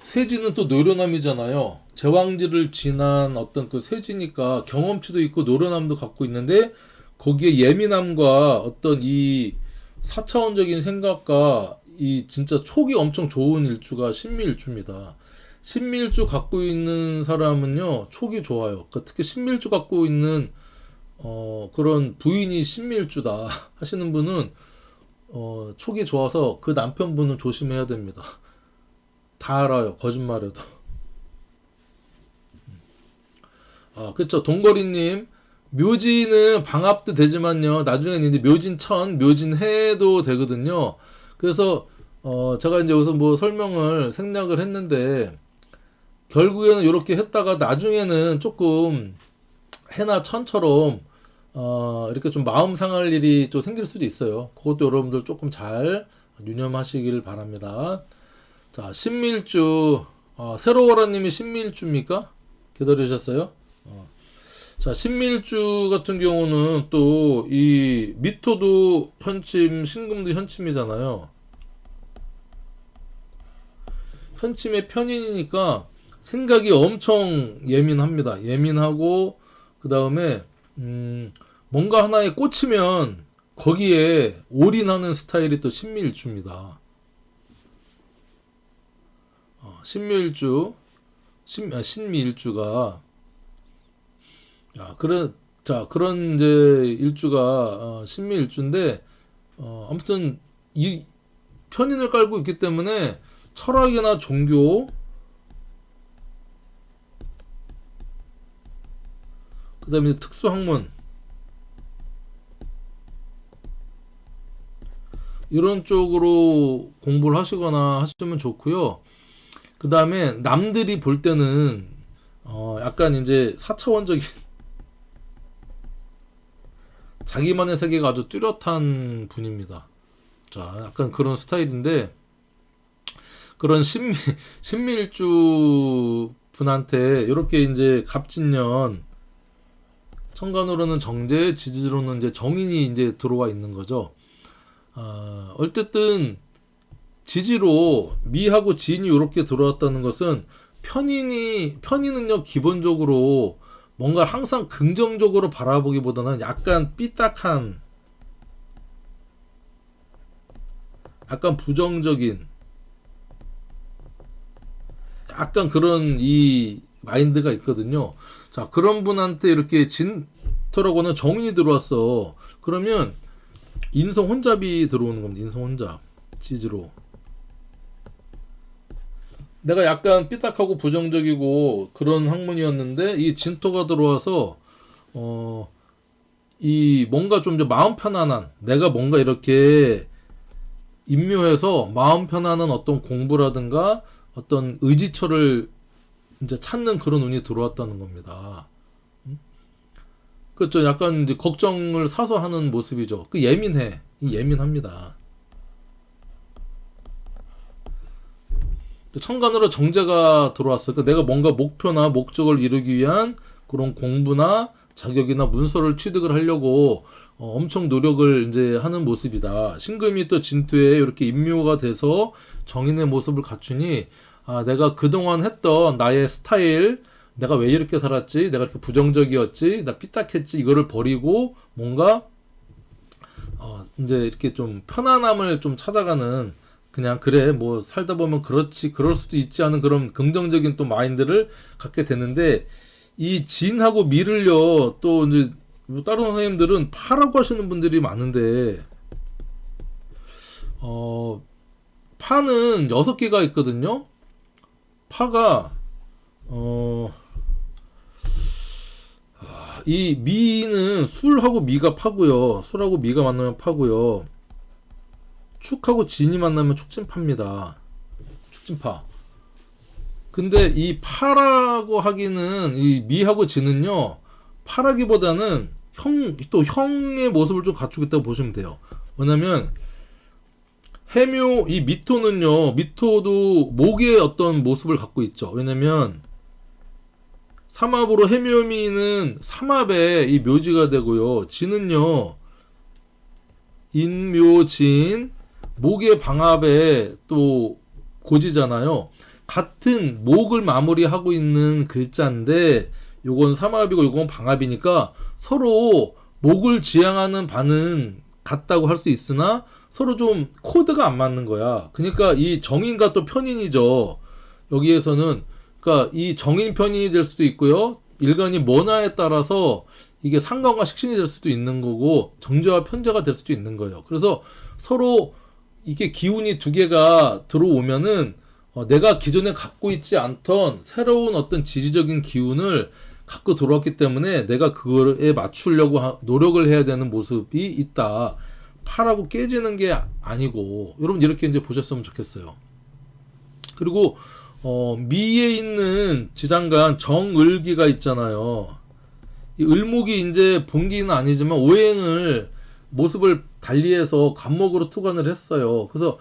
세지는 또 노련함이잖아요. 제왕지를 지난 어떤 그 세지니까 경험치도 있고 노련함도 갖고 있는데 거기에 예민함과 어떤 이 4차원적인 생각과 이 진짜 촉이 엄청 좋은 일주가 신미일주입니다. 신미일주 갖고 있는 사람은요 촉이 좋아요. 그러니까 특히 신미일주 갖고 있는 그런 부인이 신미일주다 하시는 분은 촉이 좋아서 그 남편분은 조심해야 됩니다. 다 알아요. 거짓말해도. 그쵸. 동거리님. 묘지는 방합도 되지만요. 나중에는 이제 묘진천, 묘진해도 되거든요. 그래서, 제가 이제 여기서 뭐 설명을 생략을 했는데, 결국에는 이렇게 했다가 나중에는 조금 해나 천처럼, 이렇게 좀 마음 상할 일이 좀 생길 수도 있어요. 그것도 여러분들 조금 잘 유념하시길 바랍니다. 자, 신미일주. 새로워라님이 신미일주입니까? 기다리셨어요? 자, 신미일주 같은 경우는 또 이 미토도 현침, 신금도 현침이잖아요. 현침의 편인이니까 생각이 엄청 예민합니다. 예민하고 그 다음에 뭔가 하나에 꽂히면 거기에 올인하는 스타일이 또 신미일주입니다. 신미일주가 그런 이제 일주가 신미 일주인데 아무튼 이 편인을 깔고 있기 때문에 철학이나 종교, 그다음에 특수학문 이런 쪽으로 공부를 하시거나 하시면 좋고요. 그다음에 남들이 볼 때는 약간 이제 4차원적인 자기만의 세계가 아주 뚜렷한 분입니다. 자, 약간 그런 스타일인데 그런 신밀주 분한테 이렇게 이제 갑진년 천간으로는 정제, 지지로는 이제 정인이 이제 들어와 있는 거죠. 어쨌든 지지로 미하고 진이 이렇게 들어왔다는 것은 편인은요 기본적으로 뭔가 항상 긍정적으로 바라보기보다는 약간 삐딱한, 약간 부정적인, 약간 그런 이 마인드가 있거든요. 자, 그런 분한테 이렇게 진토라고는 정인이 들어왔어. 그러면 인성 혼잡이 들어오는 겁니다. 인성 혼잡. 지지로. 내가 약간 삐딱하고 부정적이고 그런 학문이었는데 이 진토가 들어와서 이 뭔가 좀 이제 마음 편안한, 내가 뭔가 이렇게 임묘해서 마음 편안한 어떤 공부라든가 어떤 의지처를 이제 찾는 그런 운이 들어왔다는 겁니다. 그렇죠. 약간 이제 걱정을 사서 하는 모습이죠. 그 예민해. 예민합니다. 천간으로 정제가 들어왔어요. 그러니까 내가 뭔가 목표나 목적을 이루기 위한 그런 공부나 자격이나 문서를 취득을 하려고 엄청 노력을 이제 하는 모습이다. 신금이 또 진토에 이렇게 임묘가 돼서 정인의 모습을 갖추니 내가 그동안 했던 나의 스타일, 내가 왜 이렇게 살았지? 내가 이렇게 부정적이었지? 나 삐딱했지? 이거를 버리고 뭔가 이제 이렇게 좀 편안함을 좀 찾아가는, 그냥 그래 뭐 살다 보면 그렇지 그럴 수도 있지 하는 그런 긍정적인 또 마인드를 갖게 되는데, 이 진하고 미를요 또 이제 뭐 다른 선생님들은 파라고 하시는 분들이 많은데 파는 6개가 있거든요. 파가 이 미는 술하고 미가 파고요. 술하고 미가 만나면 파고요. 축하고 진이 만나면 축진파입니다. 축진파. 근데 이 파라고 하기는 이 미하고 진은요. 파라기보다는 또 형의 모습을 좀 갖추고 있다고 보시면 돼요. 뭐냐면 해묘 이 미토는요. 미토도 목의 어떤 모습을 갖고 있죠. 왜냐면 삼합으로 해묘미는 삼합에 이 묘지가 되고요. 진은요. 인묘진 목의 방합에 또 고지잖아요. 같은 목을 마무리하고 있는 글자인데 요건 삼합이고 요건 방합이니까 서로 목을 지향하는 바는 같다고 할 수 있으나 서로 좀 코드가 안 맞는 거야. 그러니까 이 정인과 또 편인이죠. 여기에서는 그러니까 이 정인 편인이 될 수도 있고요. 일간이 뭐냐에 따라서 이게 상관과 식신이 될 수도 있는 거고 정제와 편제가 될 수도 있는 거예요. 그래서 서로 이게 기운이 두 개가 들어오면은 내가 기존에 갖고 있지 않던 새로운 어떤 지지적인 기운을 갖고 들어왔기 때문에 내가 그거에 맞추려고 노력을 해야 되는 모습이 있다. 파라고 깨지는 게 아니고, 여러분 이렇게 이제 보셨으면 좋겠어요. 그리고 미에 있는 지장간 정을기가 있잖아요. 이 을목이 이제 본기는 아니지만 오행을 모습을 달리해서 간목으로 투관을 했어요. 그래서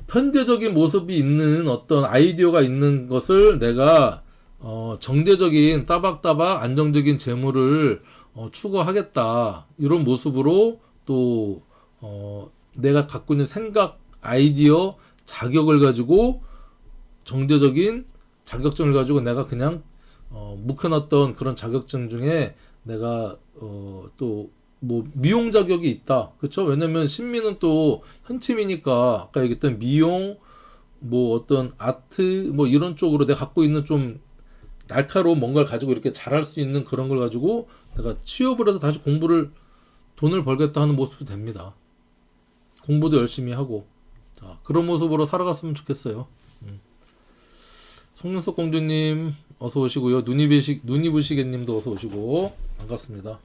편대적인 모습이 있는 어떤 아이디어가 있는 것을 내가 정제적인 따박따박 안정적인 재물을 추구하겠다, 이런 모습으로 또 내가 갖고 있는 생각, 아이디어, 자격을 가지고 정제적인 자격증을 가지고 내가 그냥 묵혀놨던 그런 자격증 중에 내가 또 뭐 미용 자격이 있다. 그렇죠? 왜냐면 신미는 또 현침이니까 아까 얘기했던 미용, 뭐 어떤 아트 뭐 이런 쪽으로 내가 갖고 있는 좀 날카로운 뭔가를 가지고 이렇게 잘할 수 있는 그런 걸 가지고 내가 취업을 해서 다시 돈을 벌겠다 하는 모습이 됩니다. 공부도 열심히 하고, 자, 그런 모습으로 살아갔으면 좋겠어요. 송윤석 공주님 어서 오시고요. 눈이 부시개님도 어서 오시고 반갑습니다.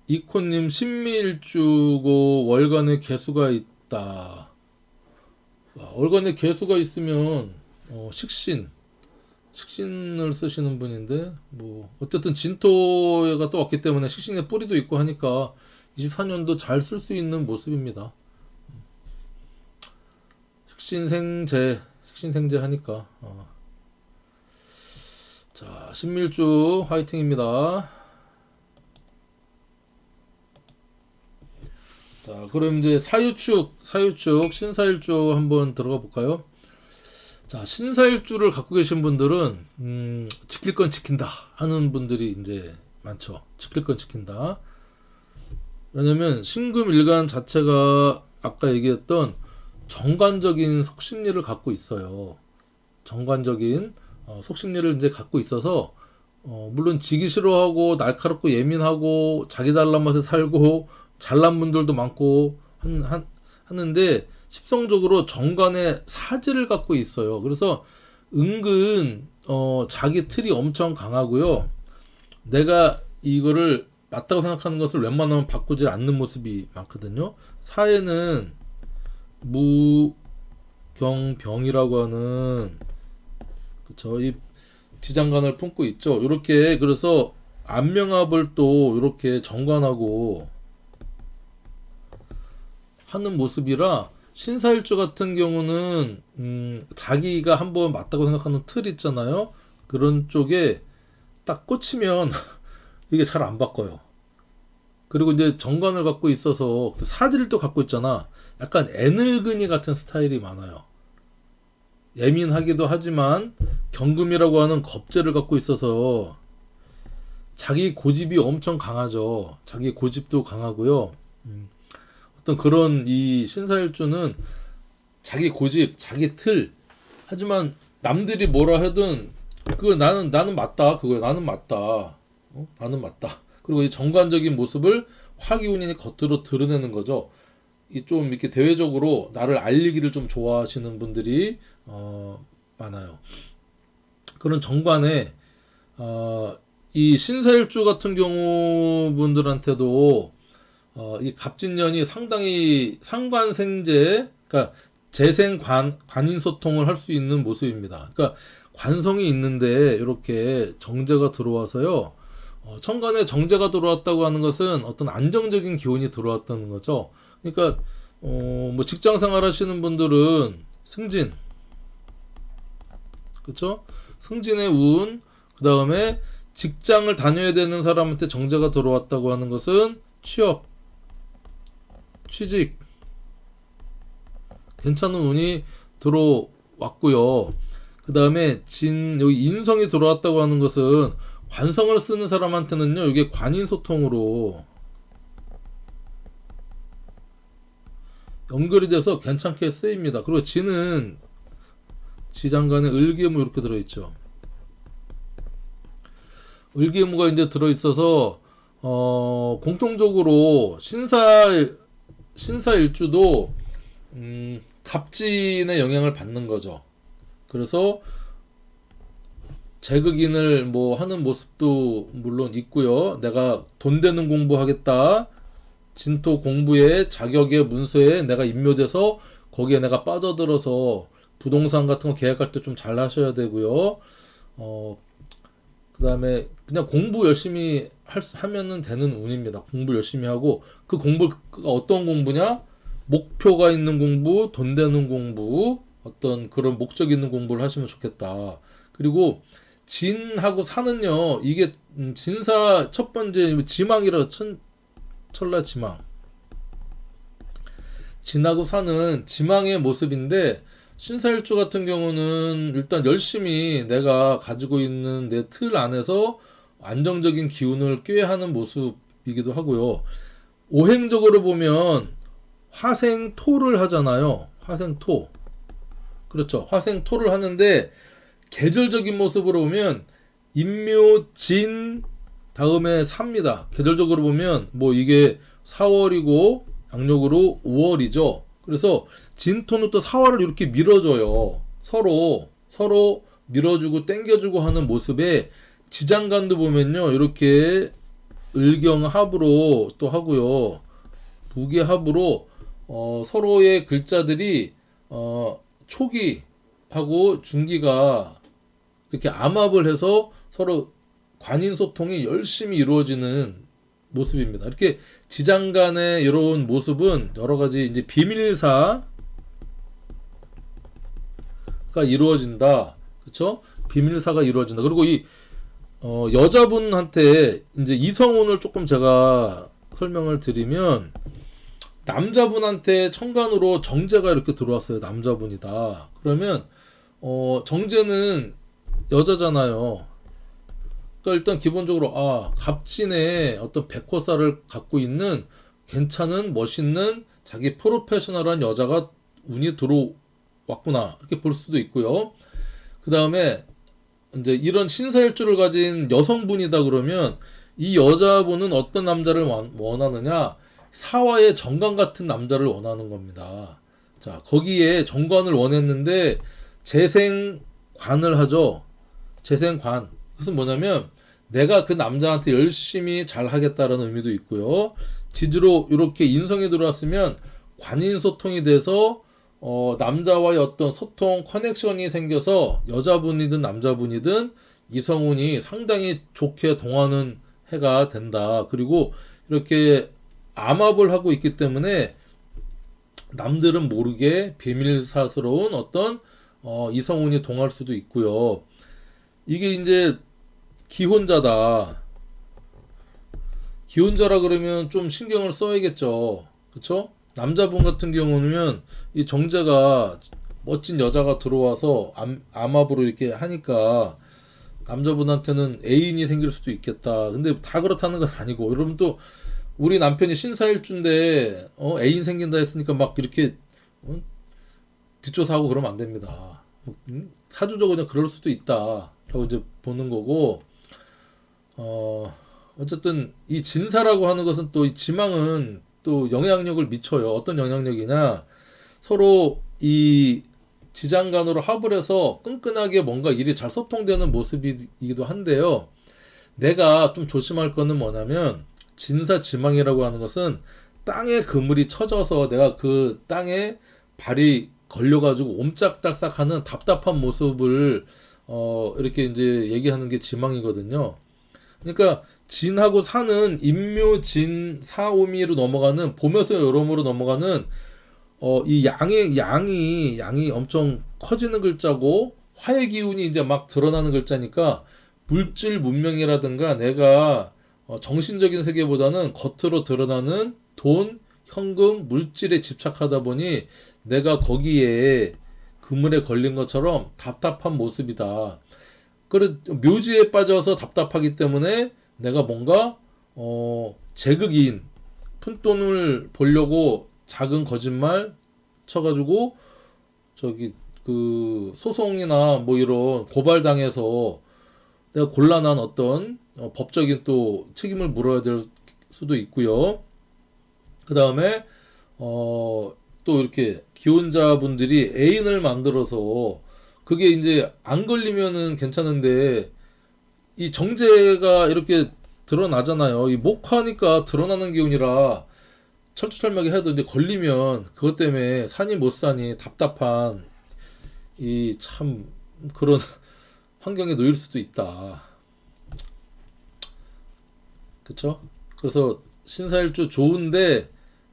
이코님 신미일주고 월간의 개수가 있다. 월간의 개수가 있으면 식신을 쓰시는 분인데 뭐 어쨌든 진토가 또 왔기 때문에 식신의 뿌리도 있고 하니까 24년도 잘 쓸 수 있는 모습입니다. 식신생재 하니까 자, 신밀주 화이팅입니다. 자, 그럼 이제 사유축 신사일주 한번 들어가 볼까요? 자, 신사일주를 갖고 계신 분들은 지킬 건 지킨다 하는 분들이 이제 많죠. 지킬 건 지킨다. 왜냐면 신금일간 자체가 아까 얘기했던 정관적인 속심리를 갖고 있어요. 정관적인 속심리를 이제 갖고 있어서 물론 지기 싫어하고 날카롭고 예민하고 자기 잘난 맛에 살고 잘난 분들도 많고 하는데 십성적으로 정관의 사지를 갖고 있어요. 그래서 은근 자기 틀이 엄청 강하고요. 내가 이거를 맞다고 생각하는 것을 웬만하면 바꾸지 않는 모습이 많거든요. 사에는 무경병이라고 하는 이 지장간을 품고 있죠. 이렇게 그래서 안명합을 또 이렇게 정관하고 하는 모습이라 신사일주 같은 경우는 자기가 한번 맞다고 생각하는 틀 있잖아요. 그런 쪽에 딱 꽂히면 이게 잘 안 바꿔요. 그리고 이제 정관을 갖고 있어서 사지를 또 갖고 있잖아. 약간 애늙은이 같은 스타일이 많아요. 예민하기도 하지만 경금이라고 하는 겁재를 갖고 있어서 자기 고집이 엄청 강하죠. 자기 고집도 강하고요. 어떤 그런 이 신사일주는 자기 고집, 자기 틀. 하지만 남들이 뭐라 하든 그거 나는 맞다. 그거 나는 맞다. 나는 맞다. 그리고 이 정관적인 모습을 화기운이 겉으로 드러내는 거죠. 이 좀 이렇게 대외적으로 나를 알리기를 좀 좋아하시는 분들이 많아요. 그런 정관에 이 신사일주 같은 경우 분들한테도 이 갑진년이 상당히 상관생재, 그러니까 관인 소통을 할 수 있는 모습입니다. 그러니까 관성이 있는데 이렇게 정제가 들어와서요. 천간에 정제가 들어왔다고 하는 것은 어떤 안정적인 기운이 들어왔다는 거죠. 그러니까 뭐 직장 생활 하시는 분들은 승진, 그렇죠? 승진의 운, 그 다음에 직장을 다녀야 되는 사람한테 정제가 들어왔다고 하는 것은 취업, 취직, 괜찮은 운이 들어왔고요. 그 다음에 여기 인성이 들어왔다고 하는 것은 관성을 쓰는 사람한테는요, 이게 관인소통으로 연결이 돼서 괜찮게 쓰입니다. 그리고 지는 지장간에 을기무 이렇게 들어있죠. 을기무가 이제 들어있어서 공통적으로 신사일주도 갑진의 영향을 받는 거죠. 그래서 재극인을 뭐 하는 모습도 물론 있고요. 내가 돈 되는 공부하겠다. 진토 공부에 자격에 문서에 내가 임묘돼서 거기에 내가 빠져들어서 부동산 같은 거 계약할 때 좀 잘 하셔야 되고요. 그 다음에 그냥 공부 열심히 하면은 되는 운입니다. 공부 열심히 하고 그 공부가 어떤 공부냐? 목표가 있는 공부, 돈 되는 공부, 어떤 그런 목적 있는 공부를 하시면 좋겠다. 그리고 진하고 사는요, 이게 진사 첫 번째 지망이라 천라 지망. 진하고 사는 지망의 모습인데 신사일주 같은 경우는 일단 열심히 내가 가지고 있는 내 틀 안에서 안정적인 기운을 꾀하는 모습이기도 하고요. 오행적으로 보면 화생토를 하잖아요. 화생토. 그렇죠. 화생토를 하는데 계절적인 모습으로 보면 인묘진 다음에 사입니다. 계절적으로 보면 뭐 이게 4월이고 양력으로 5월이죠. 그래서 진토는 또 사화를 이렇게 밀어줘요. 서로 밀어주고 당겨주고 하는 모습에 지장간도 보면요, 이렇게 을경합으로 또 하고요, 부계합으로 서로의 글자들이 초기하고 중기가 이렇게 암합을 해서 서로 관인 소통이 열심히 이루어지는 모습입니다. 이렇게 지장 간의 이런 모습은 여러 가지 이제 비밀사가 이루어진다. 그쵸? 비밀사가 이루어진다. 그리고 이 여자분한테 이제 이성운을 조금 제가 설명을 드리면, 남자분한테 천간으로 정제가 이렇게 들어왔어요. 남자분이다. 그러면 정제는 여자잖아요. 그러니까 일단 기본적으로 갑진의 어떤 백호사를 갖고 있는 괜찮은 멋있는 자기 프로페셔널한 여자가 운이 들어왔구나, 이렇게 볼 수도 있고요. 그 다음에 이제 이런 신사일주를 가진 여성분이다 그러면 이 여자분은 어떤 남자를 원하느냐, 사화의 정관 같은 남자를 원하는 겁니다. 자, 거기에 정관을 원했는데 재생관을 하죠. 재생관. 그것은 뭐냐면 내가 그 남자한테 열심히 잘 하겠다라는 의미도 있고요. 지지로 이렇게 인성이 들어왔으면 관인소통이 돼서 남자와의 어떤 소통 커넥션이 생겨서 여자분이든 남자분이든 이성운이 상당히 좋게 동하는 해가 된다. 그리고 이렇게 암합을 하고 있기 때문에 남들은 모르게 비밀사스러운 어떤 이성운이 동할 수도 있고요. 이게 이제 기혼자다. 기혼자라 그러면 좀 신경을 써야겠죠. 그쵸? 남자분 같은 경우는 이 정제가 멋진 여자가 들어와서 암합으로 이렇게 하니까 남자분한테는 애인이 생길 수도 있겠다. 근데 다 그렇다는 건 아니고, 여러분 또 우리 남편이 신사일주인데 애인 생긴다 했으니까 막 이렇게 뒷조사하고 그러면 안 됩니다. 사주적으로 그냥 그럴 수도 있다라고 이제 보는 거고, 어쨌든 이 진사라고 하는 것은 또 이 지망은 또 영향력을 미쳐요. 어떤 영향력이냐, 서로 이 지장간으로 합을 해서 끈끈하게 뭔가 일이 잘 소통되는 모습이기도 한데요. 내가 좀 조심할 거는 뭐냐면, 진사지망이라고 하는 것은 땅에 그물이 쳐져서 내가 그 땅에 발이 걸려가지고 옴짝달싹하는 답답한 모습을 이렇게 이제 얘기하는 게 지망이거든요. 그러니까 진하고 사는 인묘진 사오미로 넘어가는, 봄에서 여름으로 넘어가는 이 양이 엄청 커지는 글자고 화의 기운이 이제 막 드러나는 글자니까 물질 문명이라든가 내가 정신적인 세계보다는 겉으로 드러나는 돈, 현금, 물질에 집착하다 보니 내가 거기에 그물에 걸린 것처럼 답답한 모습이다. 그래, 묘지에 빠져서 답답하기 때문에 내가 뭔가 제극인 푼돈을 보려고 작은 거짓말 쳐가지고 저기 그 소송이나 뭐 이런 고발당해서 내가 곤란한 어떤 법적인 또 책임을 물어야 될 수도 있고요. 그 다음에 또 이렇게 기혼자분들이 애인을 만들어서 그게 이제 안 걸리면은 괜찮은데 이 정제가 이렇게 드러나잖아요. 이 목화니까 드러나는 기운이라 철두철미하게 해도 이제 걸리면 그것 때문에 사니 못 사니 답답한 이 참 그런 환경에 놓일 수도 있다. 그쵸? 그래서 신사일주 좋은데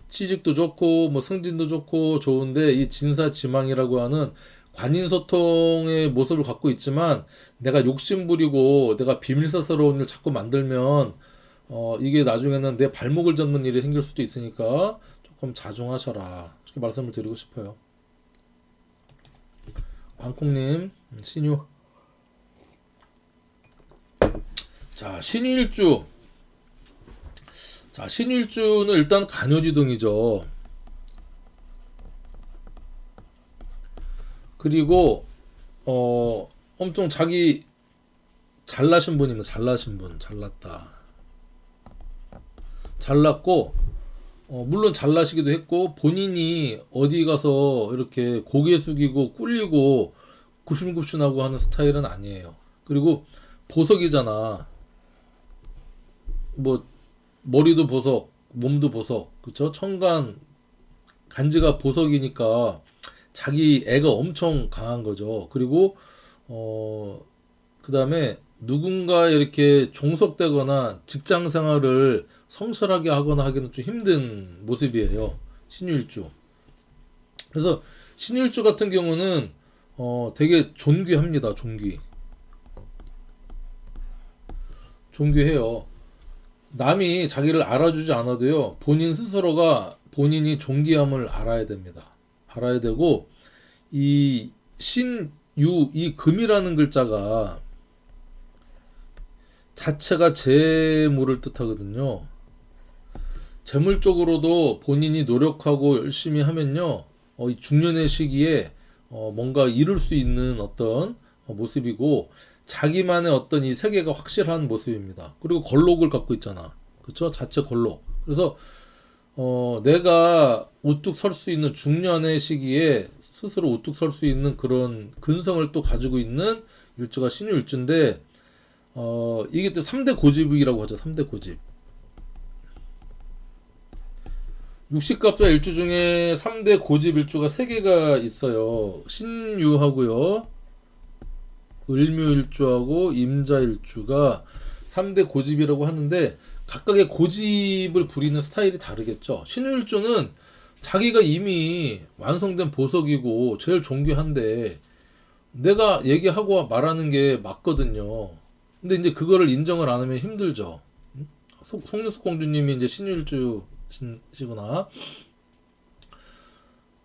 취직도 좋고 뭐 승진도 좋고 좋은데 이 진사지망이라고 하는 관인소통의 모습을 갖고 있지만 내가 욕심부리고 내가 비밀사스러운 일 자꾸 만들면 이게 나중에는 내 발목을 잡는 일이 생길 수도 있으니까 조금 자중하셔라, 이렇게 말씀을 드리고 싶어요. 광콩님, 신유. 자, 신유일주. 자, 신유일주는 일단 간요지동이죠. 그리고 엄청 자기 잘나신 분이면 잘나신 분, 잘났다. 잘났고, 물론 잘나시기도 했고, 본인이 어디 가서 이렇게 고개 숙이고 꿀리고 굽신굽신하고 하는 스타일은 아니에요. 그리고 보석이잖아. 뭐, 머리도 보석, 몸도 보석, 그쵸? 천간, 간지가 보석이니까 자기 애가 엄청 강한 거죠. 그리고, 그 다음에 누군가 이렇게 종속되거나 직장 생활을 성실하게 하거나 하기는 좀 힘든 모습이에요. 신유일주. 그래서 신유일주 같은 경우는 되게 존귀합니다. 존귀해요. 남이 자기를 알아주지 않아도요. 본인 스스로가 본인이 존귀함을 알아야 됩니다. 알아야 되고 이 신유 이 금이라는 글자가 자체가 재물을 뜻하거든요. 재물 쪽으로도 본인이 노력하고 열심히 하면요, 이 중년의 시기에 뭔가 이룰 수 있는 어떤 모습이고, 자기만의 어떤 이 세계가 확실한 모습입니다. 그리고 걸록을 갖고 있잖아. 그쵸? 자체 걸록. 그래서, 내가 우뚝 설 수 있는 중년의 시기에 스스로 우뚝 설 수 있는 그런 근성을 또 가지고 있는 일주가 신유일주인데, 이게 또 3대 고집이라고 하죠. 3대 고집. 육식갑자 일주 중에 3대 고집 일주가 3개가 있어요. 신유하고요. 을묘일주하고 임자일주가 3대 고집이라고 하는데 각각의 고집을 부리는 스타일이 다르겠죠. 신유일주는 자기가 이미 완성된 보석이고 제일 존귀한데 내가 얘기하고 말하는 게 맞거든요. 근데 이제 그거를 인정을 안 하면 힘들죠. 송윤숙 공주님이 이제 신유일주시구나.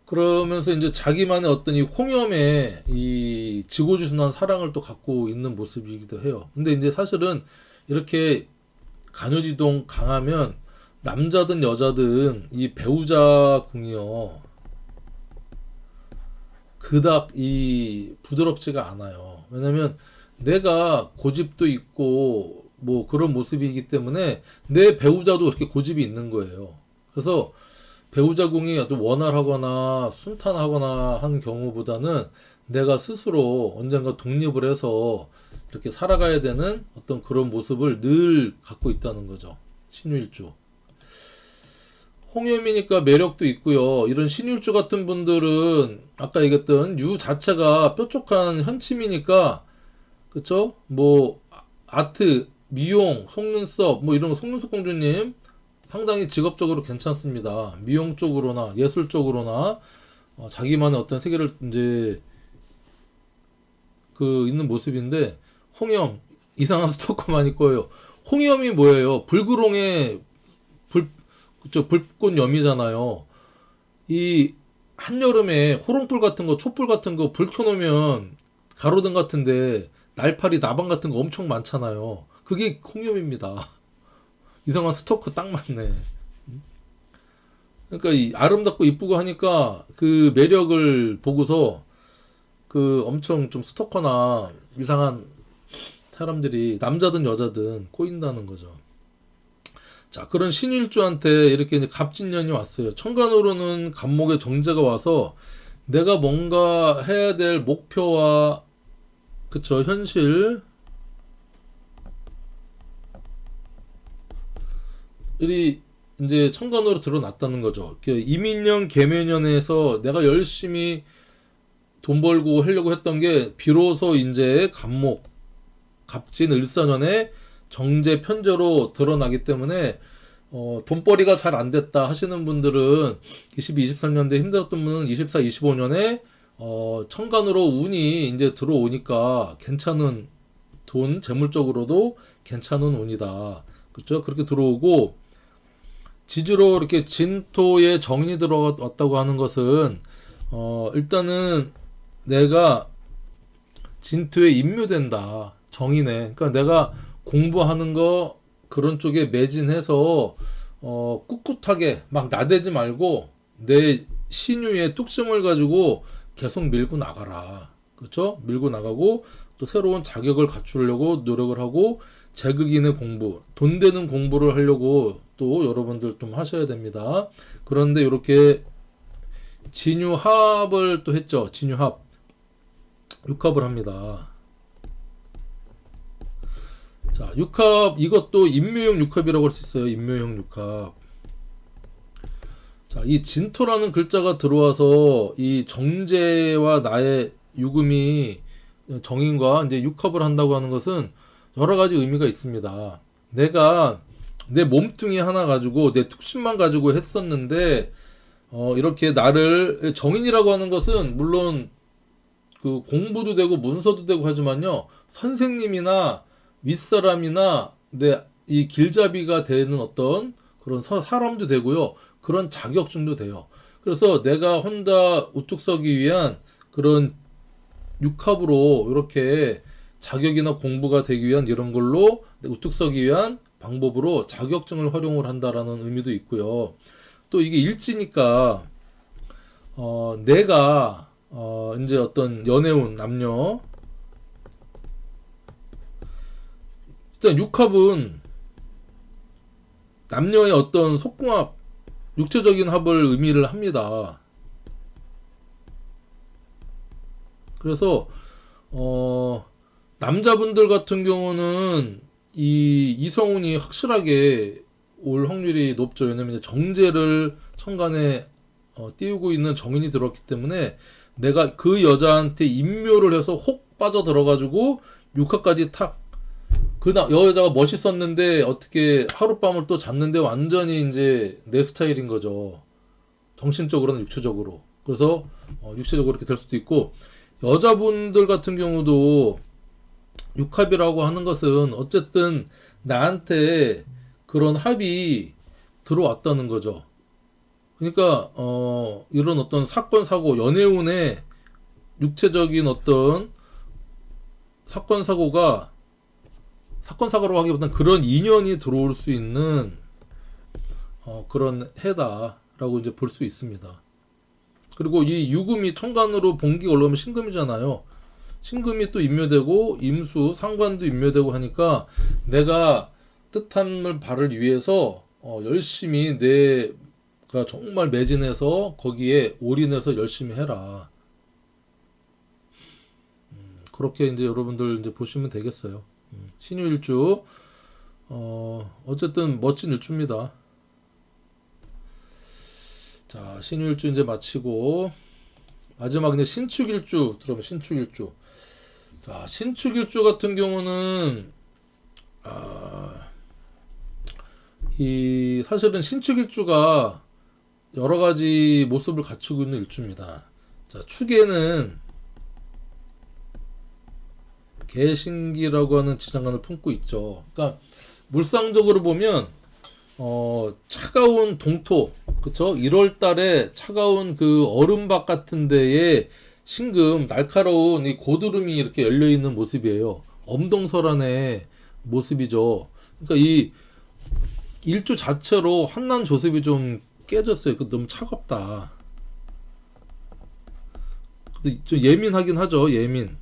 그러면서 이제 자기만의 어떤 이 홍염의 이 지고지순한 사랑을 또 갖고 있는 모습이기도 해요. 근데 이제 사실은 이렇게 간요지동 강하면 남자든 여자든 이 배우자 궁이요. 그닥 이 부드럽지가 않아요. 왜냐면 내가 고집도 있고 뭐 그런 모습이기 때문에 내 배우자도 그렇게 고집이 있는 거예요. 그래서 배우자 궁이 아주 원활하거나 순탄하거나 하는 경우보다는 내가 스스로 언젠가 독립을 해서 이렇게 살아가야 되는 어떤 그런 모습을 늘 갖고 있다는 거죠. 신유일주. 홍염이니까 매력도 있고요. 이런 신유일주 같은 분들은 아까 얘기했던 유 자체가 뾰족한 현침이니까 그쵸? 뭐 아트, 미용, 속눈썹 뭐 이런 거 속눈썹 공주님 상당히 직업적으로 괜찮습니다. 미용 쪽으로나 예술 쪽으로나 자기만의 어떤 세계를 이제 그 있는 모습인데 홍염 이상한 스토커만 있고요. 홍염이 뭐예요? 불구롱의 불 그쵸 불꽃염이잖아요. 이 한여름에 호롱불 같은 거 촛불 같은 거 불 켜놓으면 가로등 같은데 날파리 나방 같은 거 엄청 많잖아요. 그게 홍염입니다. 이상한 스토커 딱 맞네. 그러니까 이 아름답고 이쁘고 하니까 그 매력을 보고서 그 엄청 좀 스토커나 이상한 사람들이 남자든 여자든 꼬인다는 거죠. 자, 그런 신일주한테 이렇게 이제 갑진년이 왔어요. 천간으로는 갑목의 정제가 와서 내가 뭔가 해야 될 목표와 그쵸 현실 이 이제 천간으로 드러났다는 거죠. 이민년 계매년에서 내가 열심히 돈 벌고 하려고 했던 게 비로소 이제 갑목, 갑진 을사년에 정제 편제로 드러나기 때문에 돈벌이가 잘 안 됐다 하시는 분들은 22, 23년도에 힘들었던 분은 24, 25년에 천간으로 운이 이제 들어오니까 괜찮은 돈, 재물적으로도 괜찮은 운이다. 그렇죠? 그렇게 들어오고 지지로 이렇게 진토에 정인이 들어왔다고 하는 것은 일단은 내가 진토에 임묘된다. 정인에. 그러니까 내가 공부하는 거 그런 쪽에 매진해서 꿋꿋하게 막 나대지 말고 내 신유의 뚝심을 가지고 계속 밀고 나가라. 그렇죠? 밀고 나가고 또 새로운 자격을 갖추려고 노력을 하고 제극인의 공부, 돈 되는 공부를 하려고 또 여러분들 좀 하셔야 됩니다. 그런데 이렇게 진유합을 또 했죠. 진유합. 육합을 합니다. 자, 육합, 이것도 임묘형 육합이라고 할 수 있어요. 임묘형 육합. 자, 이 진토라는 글자가 들어와서 이 정제와 나의 유금이 정인과 이제 육합을 한다고 하는 것은 여러 가지 의미가 있습니다. 내가 내 몸뚱이 하나 가지고 내 툭신만 가지고 했었는데 이렇게 나를 정인이라고 하는 것은 물론 그 공부도 되고 문서도 되고 하지만요, 선생님이나 윗사람이나 내 이 길잡이가 되는 어떤 그런 사람도 되고요, 그런 자격증도 돼요. 그래서 내가 혼자 우뚝 서기 위한 그런 육합으로 이렇게 자격이나 공부가 되기 위한 이런 걸로 우뚝 서기 위한 방법으로 자격증을 활용을 한다라는 의미도 있고요. 또 이게 일지니까 내가 이제 어떤 연애운 남녀, 일단 육합은 남녀의 어떤 속궁합, 육체적인 합을 의미를 합니다. 그래서 남자분들 같은 경우는 이 이성운이 확실하게 올 확률이 높죠. 왜냐면 정제를 천간에 띄우고 있는 정인이 들었기 때문에 내가 그 여자한테 인묘를 해서 혹 빠져 들어가지고 육합까지 탁, 그 여자가 멋있었는데 어떻게 하룻밤을 또 잤는데 완전히 이제 내 스타일인 거죠. 정신적으로나 육체적으로. 그래서 육체적으로 이렇게 될 수도 있고, 여자분들 같은 경우도 육합이라고 하는 것은 어쨌든 나한테 그런 합이 들어왔다는 거죠. 그러니까 이런 어떤 사건 사고, 연애운의 육체적인 어떤 사건 사고가, 사건 사고로 하기보다는 그런 인연이 들어올 수 있는 그런 해다라고 이제 볼 수 있습니다. 그리고 이 유금이 천간으로 본기가 올라오면 신금이잖아요. 신금이 또 임묘되고 임수, 상관도 임묘되고 하니까 내가 뜻함을 바를 위해서 열심히 내가 정말 매진해서 거기에 올인해서 열심히 해라. 그렇게 이제 여러분들 이제 보시면 되겠어요. 신유일주 어쨌든 멋진 일주입니다. 자, 신유일주 이제 마치고 마지막 이제 신축일주 들어오면 신축일주. 자, 신축일주 같은 경우는 이 사실은 신축일주가 여러 가지 모습을 갖추고 있는 일주입니다. 자, 축에는 개신기라고 하는 지장간을 품고 있죠. 그러니까 물상적으로 보면 차가운 동토, 그쵸? 1월 달에 차가운 그 얼음박 같은 데에 신금, 날카로운 이 고드름이 이렇게 열려 있는 모습이에요. 엄동설한의 모습이죠. 그러니까 이 일주 자체로 한난 조습이 좀 깨졌어요. 그 너무 차갑다. 좀 예민하긴 하죠. 예민.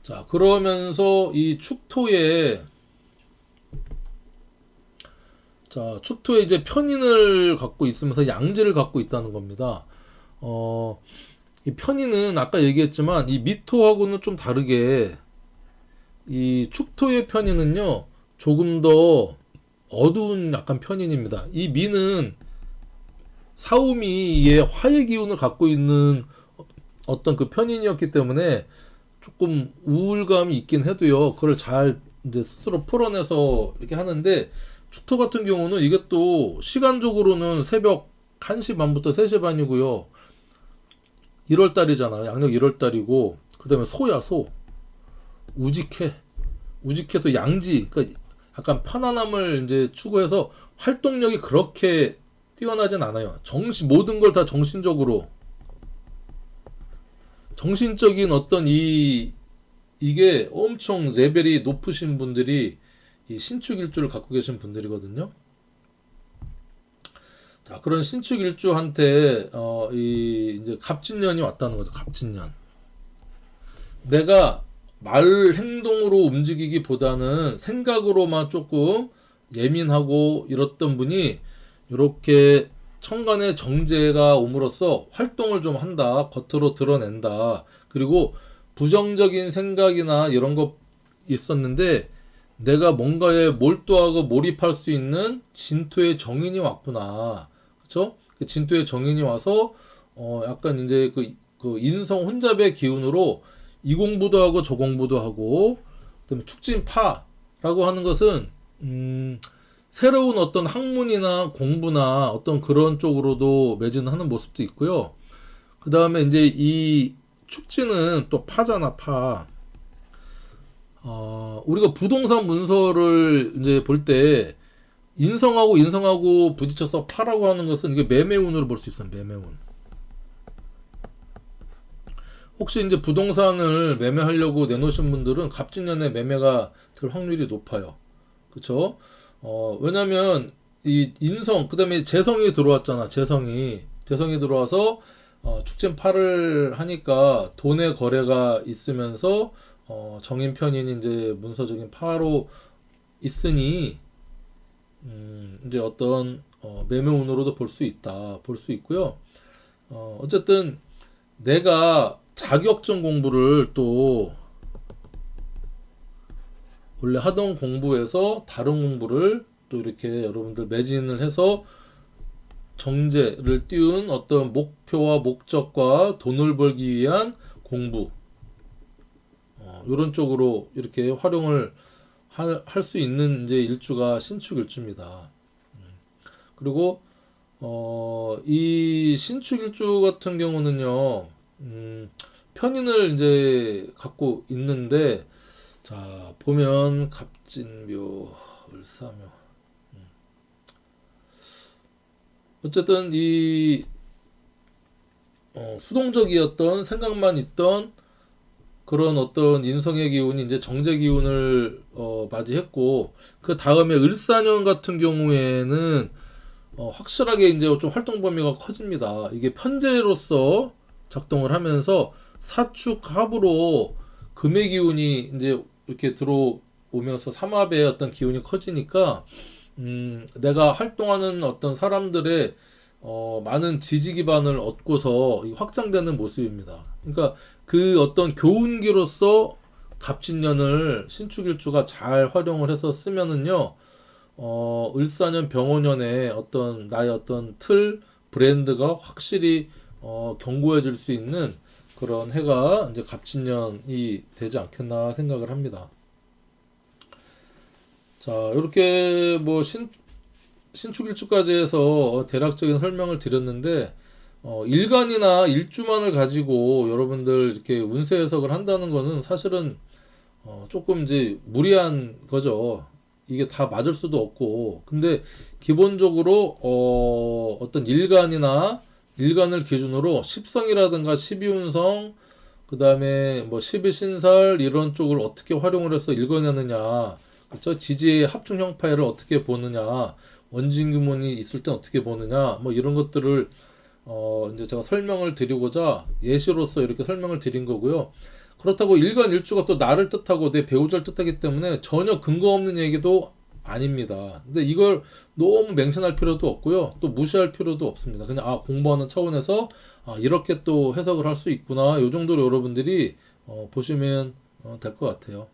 자, 그러면서 이 축토에, 자, 축토에 이제 편인을 갖고 있으면서 양지를 갖고 있다는 겁니다. 이 편인은 아까 얘기했지만 이 미토하고는 좀 다르게 이 축토의 편인은요, 조금 더 어두운 약간 편인입니다. 이 미는 사오미의 화의 기운을 갖고 있는 어떤 그 편인이었기 때문에 조금 우울감이 있긴 해도요, 그걸 잘 이제 스스로 풀어내서 이렇게 하는데, 축토 같은 경우는 이것도 시간적으로는 새벽 1시 반부터 3시 반이고요. 1월 달이잖아요. 양력 1월 달이고, 그 다음에 소야, 소. 우직해. 우직해도 양지. 그러니까 약간 편안함을 이제 추구해서 활동력이 그렇게 뛰어나진 않아요. 모든 걸 다 정신적으로. 정신적인 어떤 이게 엄청 레벨이 높으신 분들이 이 신축일주를 갖고 계신 분들이거든요. 자, 그런 신축일주한테 이제 갑진년이 왔다는 거죠. 갑진년. 내가 말 행동으로 움직이기보다는 생각으로만 조금 예민하고 이랬던 분이 이렇게 천간에 정제가 옴으로써 활동을 좀 한다. 겉으로 드러낸다. 그리고 부정적인 생각이나 이런 거 있었는데 내가 뭔가에 몰두하고 몰입할 수 있는 진토의 정인이 왔구나. 그쵸? 그 진토의 정인이 와서 약간 이제 그 인성 혼잡의 기운으로 이 공부도 하고 저 공부도 하고 그다음에 축진파라고 하는 것은 새로운 어떤 학문이나 공부나 어떤 그런 쪽으로도 매진하는 모습도 있고요. 그 다음에 이제 이 축지는 또 파잖아, 파. 우리가 부동산 문서를 이제 볼 때 인성하고 인성하고 부딪혀서 파라고 하는 것은 이게 매매운으로 볼 수 있어요, 매매운. 혹시 이제 부동산을 매매하려고 내놓으신 분들은 갑진년에 매매가 될 확률이 높아요. 그쵸? 왜냐면 이 인성, 그 다음에 재성이 들어왔잖아, 재성이 들어와서 축진파를 하니까 돈의 거래가 있으면서 정인 편인 이제 문서적인 파로 있으니 이제 어떤 매매운으로도 볼 수 있다, 볼 수 있고요. 어쨌든 내가 자격증 공부를 또 원래 하던 공부에서 다른 공부를 또 이렇게 여러분들 매진을 해서 정제를 띄운 어떤 목표와 목적과 돈을 벌기 위한 공부 이런 쪽으로 이렇게 활용을 할 수 있는 이제 일주가 신축 일주입니다. 그리고 이 신축 일주 같은 경우는요, 편인을 이제 갖고 있는데, 자, 보면 갑진묘, 을사묘. 어쨌든 이 수동적이었던 생각만 있던 그런 어떤 인성의 기운이 이제 정제 기운을 맞이했고, 그 다음에 을사년 같은 경우에는 확실하게 이제 좀 활동 범위가 커집니다. 이게 편제로서 작동을 하면서 사축합으로 금의 기운이 이제 이렇게 들어오면서 삼합의 어떤 기운이 커지니까 내가 활동하는 어떤 사람들의 많은 지지 기반을 얻고서 확장되는 모습입니다. 그러니까 그 어떤 교훈기로서 갑진년을 신축일주가 잘 활용을 해서 쓰면은요, 을사년 병오년에 어떤 나의 어떤 틀 브랜드가 확실히 견고해질 수 있는 그런 해가 이제 갑진년이 되지 않겠나 생각을 합니다. 자, 이렇게 뭐 신축일주까지 해서 대략적인 설명을 드렸는데 일간이나 일주만을 가지고 여러분들 이렇게 운세 해석을 한다는 거는 사실은 조금 이제 무리한 거죠. 이게 다 맞을 수도 없고. 근데 기본적으로 어떤 일간을 기준으로 십성이라든가 십이운성, 그 다음에 뭐 십이신살 이런 쪽을 어떻게 활용을 해서 읽어내느냐, 그렇죠? 지지의 합충 형파를 어떻게 보느냐, 원진규문이 있을 땐 어떻게 보느냐, 뭐 이런 것들을 이제 제가 설명을 드리고자 예시로서 이렇게 설명을 드린 거고요. 그렇다고 일간일주가 또 나를 뜻하고 내 배우자를 뜻하기 때문에 전혀 근거 없는 얘기도 아닙니다. 근데 이걸 너무 맹신할 필요도 없고요. 또 무시할 필요도 없습니다. 그냥 공부하는 차원에서 이렇게 또 해석을 할 수 있구나. 이 정도로 여러분들이 보시면 될 것 같아요.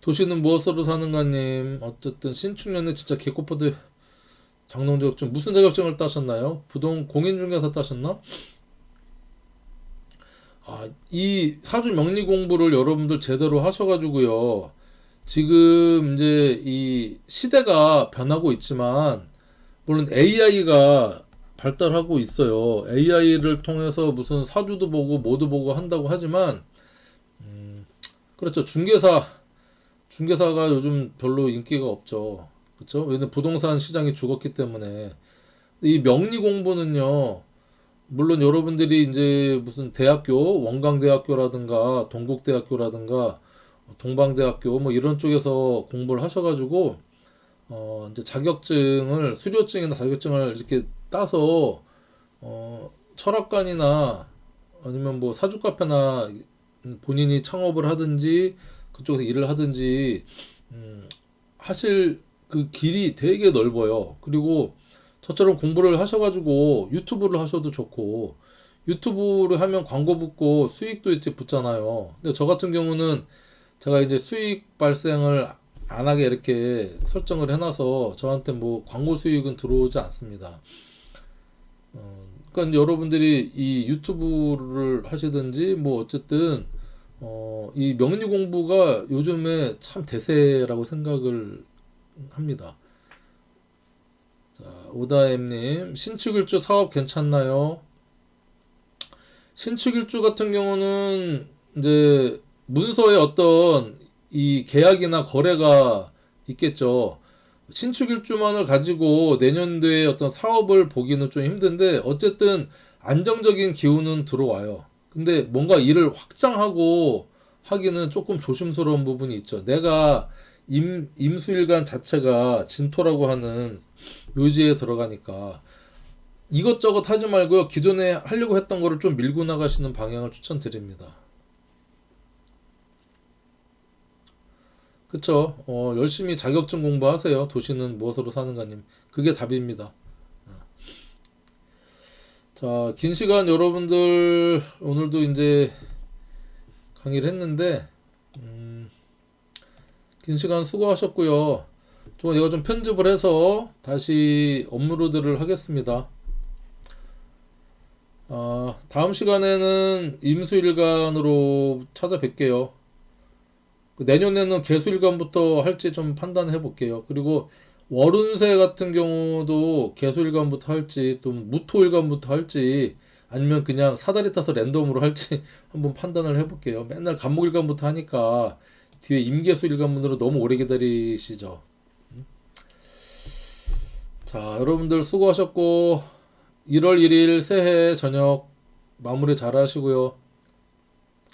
도시는 무엇으로 사는가님, 어쨌든 신축년에 진짜 개코포드 장롱 자격증 무슨 자격증을 따셨나요? 공인중개사 따셨나? 이 사주 명리 공부를 여러분들 제대로 하셔가지고요. 지금 이제 이 시대가 변하고 있지만 물론 AI가 발달하고 있어요. AI를 통해서 무슨 사주도 보고 뭐도 보고 한다고 하지만 그렇죠. 중개사가 요즘 별로 인기가 없죠. 그렇죠? 왜냐면 부동산 시장이 죽었기 때문에. 이 명리 공부는요. 물론 여러분들이 이제 무슨 대학교, 원광대학교라든가 동국대학교라든가 동방대학교 뭐 이런 쪽에서 공부를 하셔가지고 이제 수료증이나 자격증을 이렇게 따서 철학관이나 아니면 뭐 사주 카페나 본인이 창업을 하든지 그쪽에서 일을 하든지 하실 그 길이 되게 넓어요. 그리고 저처럼 공부를 하셔가지고 유튜브를 하셔도 좋고, 유튜브를 하면 광고 붙고 수익도 이제 붙잖아요. 근데 저 같은 경우는 제가 이제 수익 발생을 안 하게 이렇게 설정을 해놔서 저한테 뭐 광고 수익은 들어오지 않습니다. 그러니까 여러분들이 이 유튜브를 하시든지 뭐 어쨌든 이 명리 공부가 요즘에 참 대세라고 생각을 합니다. 자, 오다엠님, 신축일주 사업 괜찮나요? 신축일주 같은 경우는 이제 문서에 어떤 이 계약이나 거래가 있겠죠. 신축일주만을 가지고 내년도에 어떤 사업을 보기는 좀 힘든데 어쨌든 안정적인 기운은 들어와요. 근데 뭔가 일을 확장하고 하기는 조금 조심스러운 부분이 있죠. 내가 임수일간 자체가 진토라고 하는 묘지에 들어가니까 이것저것 하지 말고요. 기존에 하려고 했던 거를 좀 밀고 나가시는 방향을 추천드립니다. 그쵸? 열심히 자격증 공부하세요. 도시는 무엇으로 사는가님. 그게 답입니다. 자, 긴 시간 여러분들 오늘도 이제 강의를 했는데 긴 시간 수고하셨고요. 이거 좀 편집을 해서 다시 업로드를 하겠습니다. 다음 시간에는 임수일간으로 찾아뵐게요. 내년에는 개수일간부터 할지 좀 판단해 볼게요. 그리고 월운세 같은 경우도 개수일간부터 할지 또 무토일간부터 할지 아니면 그냥 사다리 타서 랜덤으로 할지 한번 판단을 해 볼게요. 맨날 간목일간부터 하니까 뒤에 임계수일간분들은 너무 오래 기다리시죠. 자, 여러분들 수고하셨고 1월 1일 새해 저녁 마무리 잘 하시고요.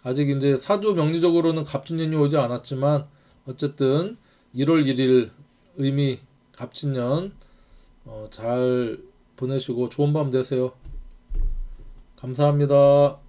아직 이제 사주 명리적으로는 갑진년이 오지 않았지만 어쨌든 1월 1일 의미 갑진년 잘 보내시고 좋은 밤 되세요. 감사합니다.